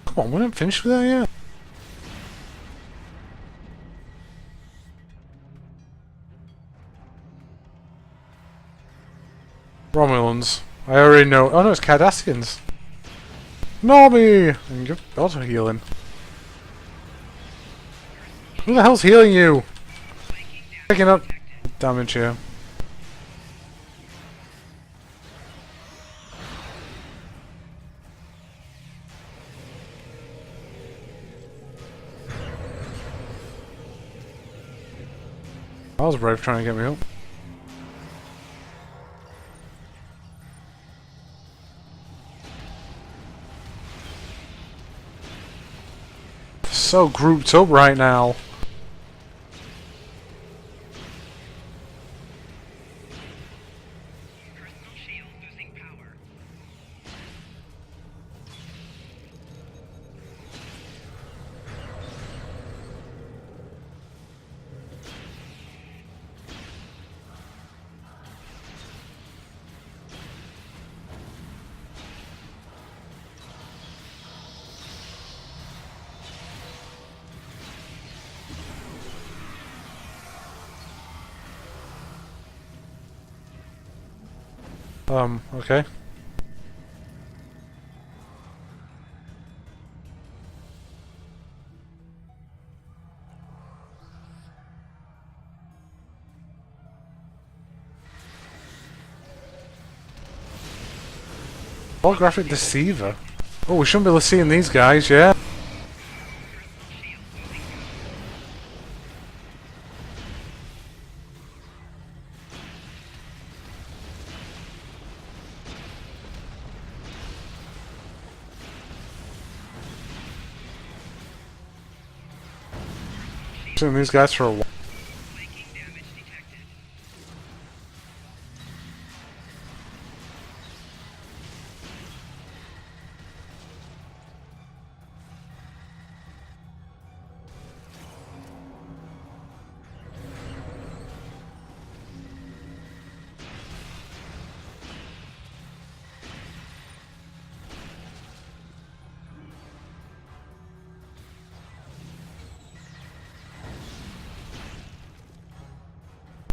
Come on, we didn't finish with that yet. Romulans. I already know. Oh no, it's Cardassians. Normie! And you're also healing. Who the hell's healing you? Picking up damage here. I was brave trying to get me up. So grouped up right now. Okay. Holographic Deceiver? Oh, we shouldn't be able to see these guys, yeah? Seen these guys for a while.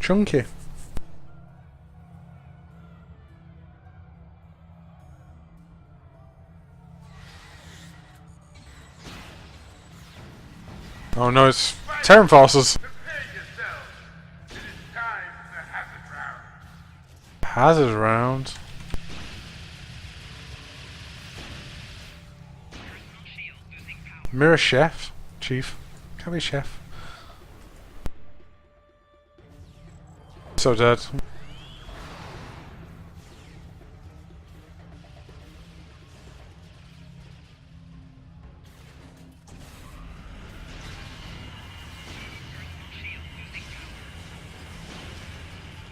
Chunky. Oh no, it's Terran forces. Hazard round. Mirror chef, chief. Can't be chef. So dead.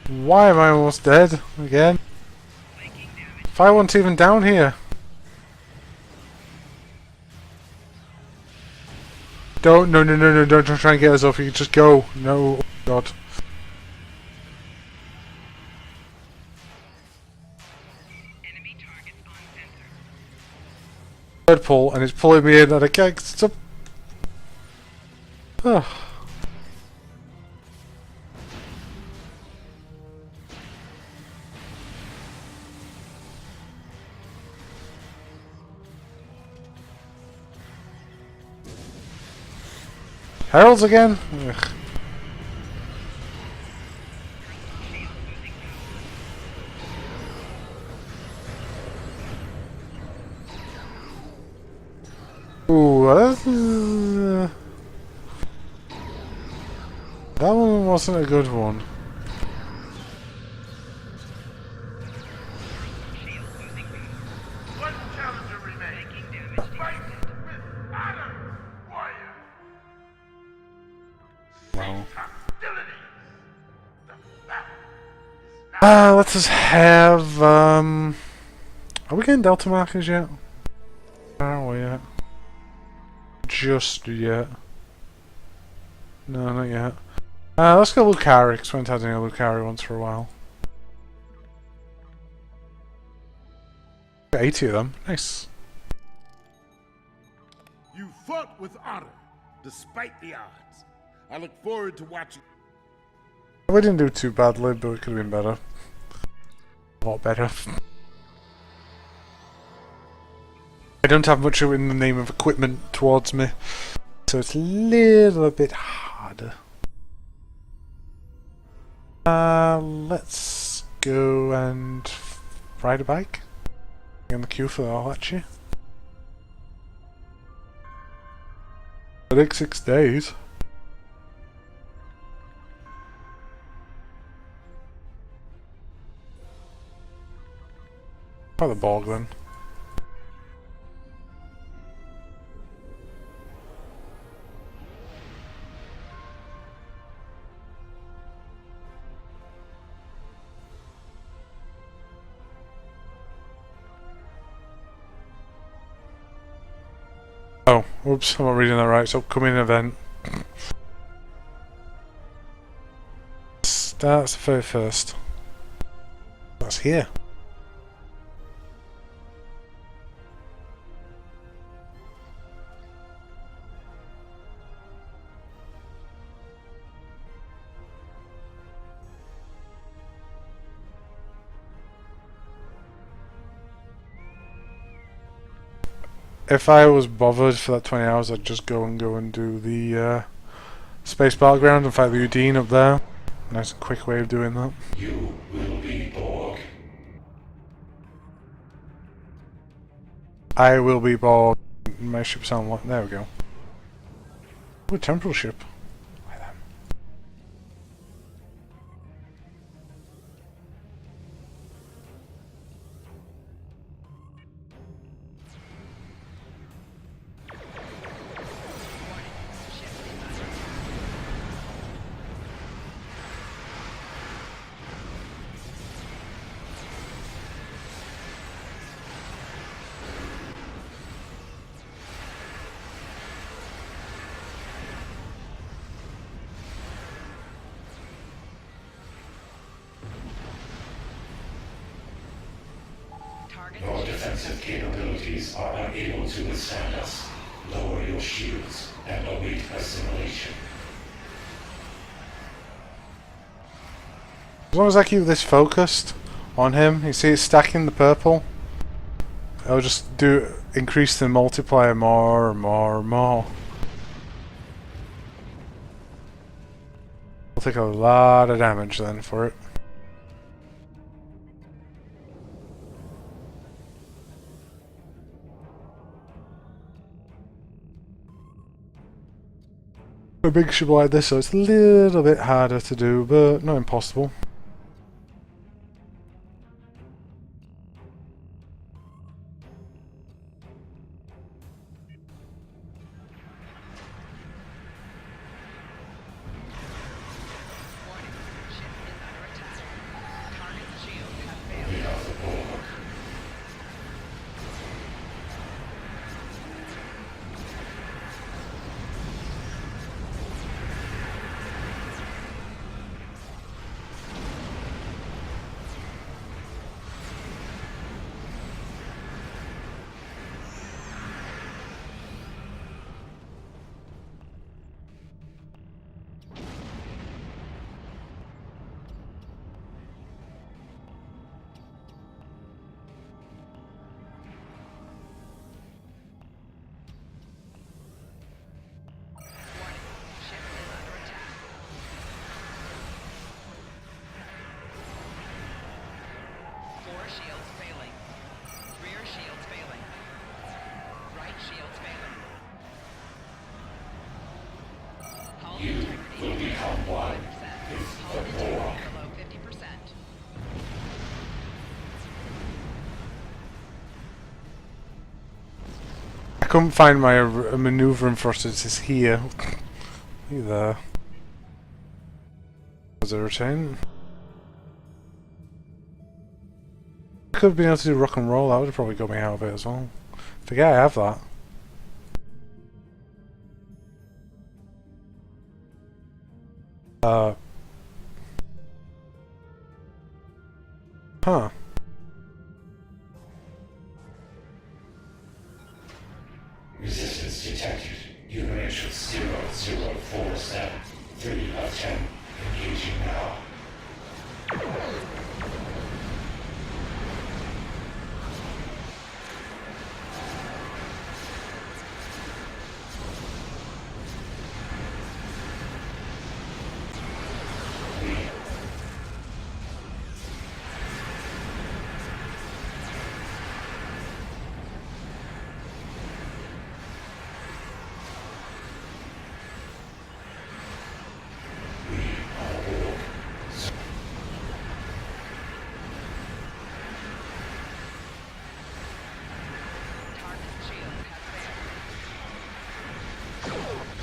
Why am I almost dead again? Fire wasn't even down here. Don't, no, don't try and get us off. You just go. No, oh God. Third pull, and it's pulling me in, and I can't stop. Heralds again? Ugh. Ooh, that one wasn't a good one. One challenger remains. Fight with honor, warrior. Wow. Hostilities. Let's just have, are we getting Delta markers yet? Are we yet? Just yet. No, not yet. Let's go Lucari, because we haven't had any Lucari ones for a while. Got 80 of them. Nice. You fought with honor, despite the odds. I look forward to watching. We didn't do too badly, but it could have been better. A lot better. I don't have much in the name of equipment towards me, so it's a little bit harder. Let's go and ride a bike. In the queue for the Archie. I think 6 days. Try the Borg then. Oh, oops, I'm not reading that right. It's upcoming event. Starts the 31st. That's here. If I was bothered for that 20 hours, I'd just go and do the space battleground and fight the Udine up there. Nice and quick way of doing that. You will be Borg. I will be Borg. My ship's on. There we go. Ooh, temporal ship. Your defensive capabilities are unable to withstand us. Lower your shields and await assimilation. As long as I keep this focused on him, you see it's stacking the purple. I'll just increase the multiplier more and more and more. I'll take a lot of damage then for it. A big ship like this, so it's a little bit harder to do, but not impossible. I couldn't find my maneuvering thrusters. It's here. You there? Was it retain? Could have been able to do rock and roll. That would have probably got me out of it as well. Forget I have that. Huh. Resistance detected. Unit interest 0047. 3 of 10. Engaging now.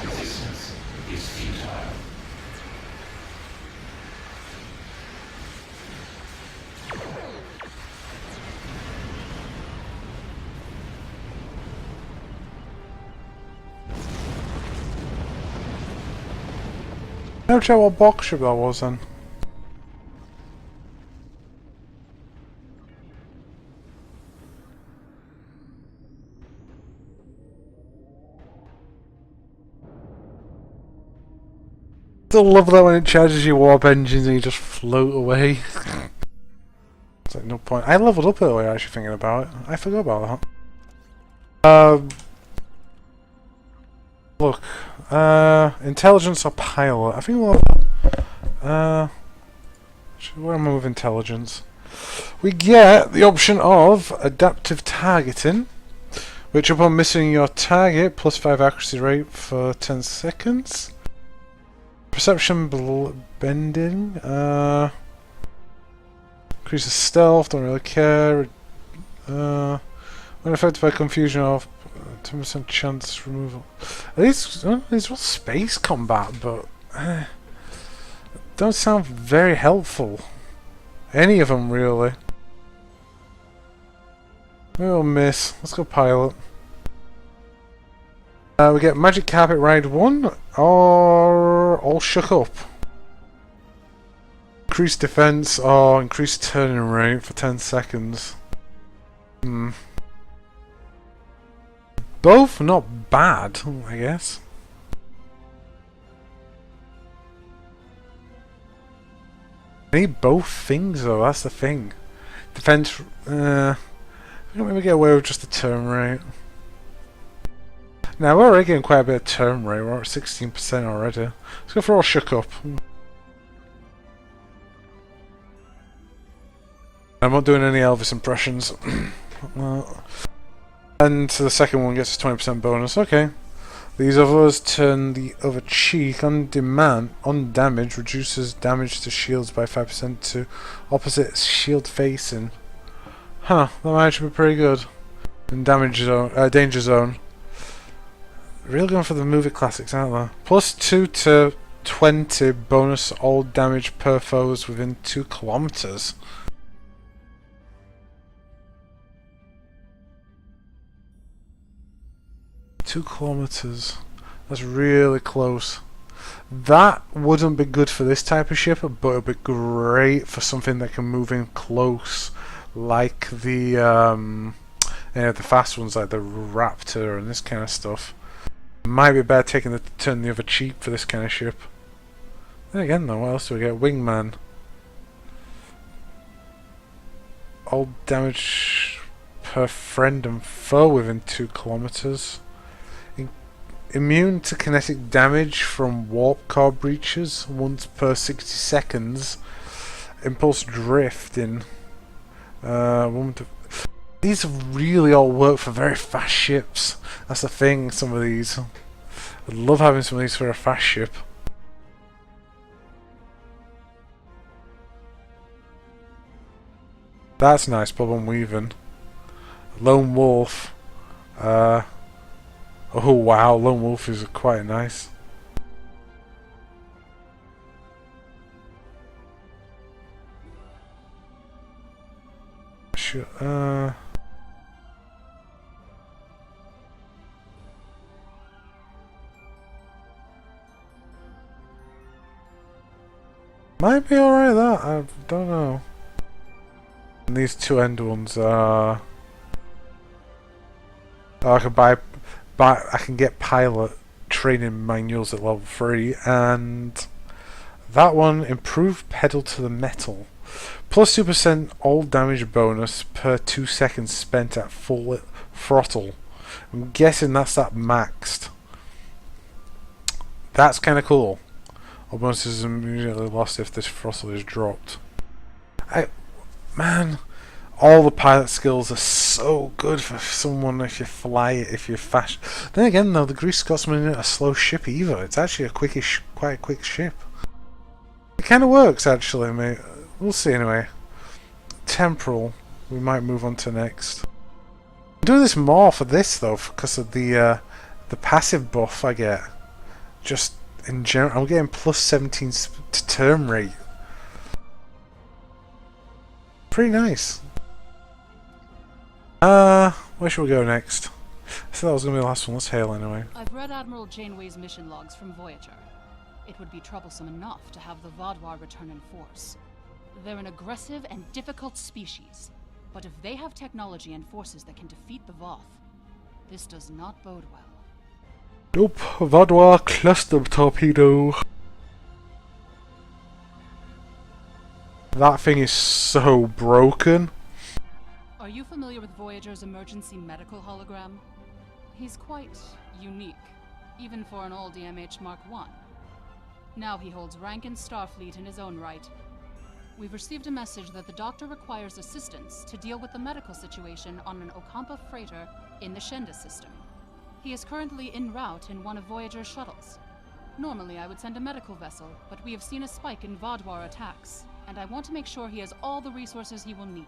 Resistance is futile. Never check what box ship that was then. Still love that when it charges your warp engines and you just float away. It's like no point. I leveled up earlier actually thinking about it. I forgot about that. Look. Intelligence or pilot? I think we'll where am I with intelligence? We get the option of adaptive targeting, which upon missing your target, +5 accuracy rate for 10 seconds. Perception bending, increases stealth, don't really care. When affected by confusion of 10% chance removal. These are all space combat, but don't sound very helpful. Any of them really. Maybe we'll miss. Let's go pilot. We get Magic Carpet Ride 1 or All Shook Up. Increased defense or increased turning rate for 10 seconds. Both not bad, I guess. I need both things though, that's the thing. Defense, I think maybe get away with just the turn rate. Now we're already getting quite a bit of turn rate, we're at 16% already. Let's go for All Shook Up. I'm not doing any Elvis impressions. And the second one gets a 20% bonus, okay. These others turn the other cheek on demand, on damage, reduces damage to shields by 5% to opposite shield facing. Huh, that might actually be pretty good. In damage zone, danger zone. Really going for the movie classics, aren't they? +2 to 20 bonus all damage per foes within 2 kilometers. Two kilometers. That's really close. That wouldn't be good for this type of ship, but it would be great for something that can move in close, like the fast ones, like the Raptor and this kind of stuff. Might be better taking the turn the other cheek for this kind of ship. Then again, though, what else do we get? Wingman. All damage per friend and foe within 2 kilometers. Immune to kinetic damage from warp core breaches once per 60 seconds. Impulse drifting. These really all work for very fast ships. That's the thing, some of these. I'd love having some of these for a fast ship. That's nice, Bob and Weaving. Lone Wolf. Oh wow, Lone Wolf is quite nice. Sure, might be alright that, I don't know. And these two end ones are... Oh, I can I can get pilot training manuals at level 3, and that one, improved pedal to the metal. Plus 2% all damage bonus per 2 seconds spent at full throttle. I'm guessing that's that maxed. That's kind of cool. All bonuses immediately lost if this throttle is dropped. Man, all the pilot skills are so good for someone if you fly it, if you're fast. Then again, though, the Grease Scotsman isn't a slow ship either. It's actually quite a quick ship. It kind of works, actually, mate. We'll see anyway. Temporal, we might move on to next. I'm doing this more for this though, because of the passive buff I get. Just in general, I'm getting plus 17 to turn rate. Pretty nice. Where should we go next? I thought that was gonna be the last one. Let's hail anyway. I've read Admiral Janeway's mission logs from Voyager. It would be troublesome enough to have the Vaadwaur return in force. They're an aggressive and difficult species, but if they have technology and forces that can defeat the Voth, this does not bode well. Nope, Vaadwaur cluster torpedo. That thing is so broken. Are you familiar with Voyager's emergency medical hologram? He's quite unique, even for an old DMH Mark I. Now he holds rank in Starfleet in his own right. We've received a message that the Doctor requires assistance to deal with the medical situation on an Ocampa freighter in the Shenda system. He is currently en route in one of Voyager's shuttles. Normally I would send a medical vessel, but we have seen a spike in Vaadwaur attacks, and I want to make sure he has all the resources he will need.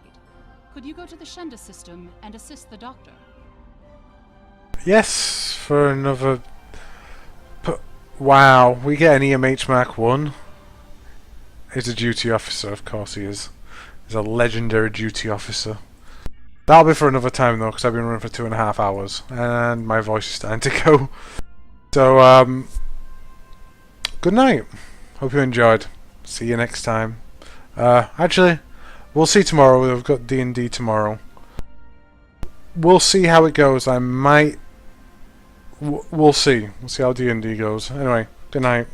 Could you go to the Shenda system and assist the Doctor? Yes, for another... Wow, we get an EMH Mark 1. He's a duty officer, of course he is. He's a legendary duty officer. That'll be for another time though, because I've been running for 2.5 hours, and my voice is starting to go. So, good night. Hope you enjoyed. See you next time. Actually, we'll see tomorrow. We've got D&D tomorrow. We'll see how it goes. I might... We'll see. We'll see how D&D goes. Anyway, good night.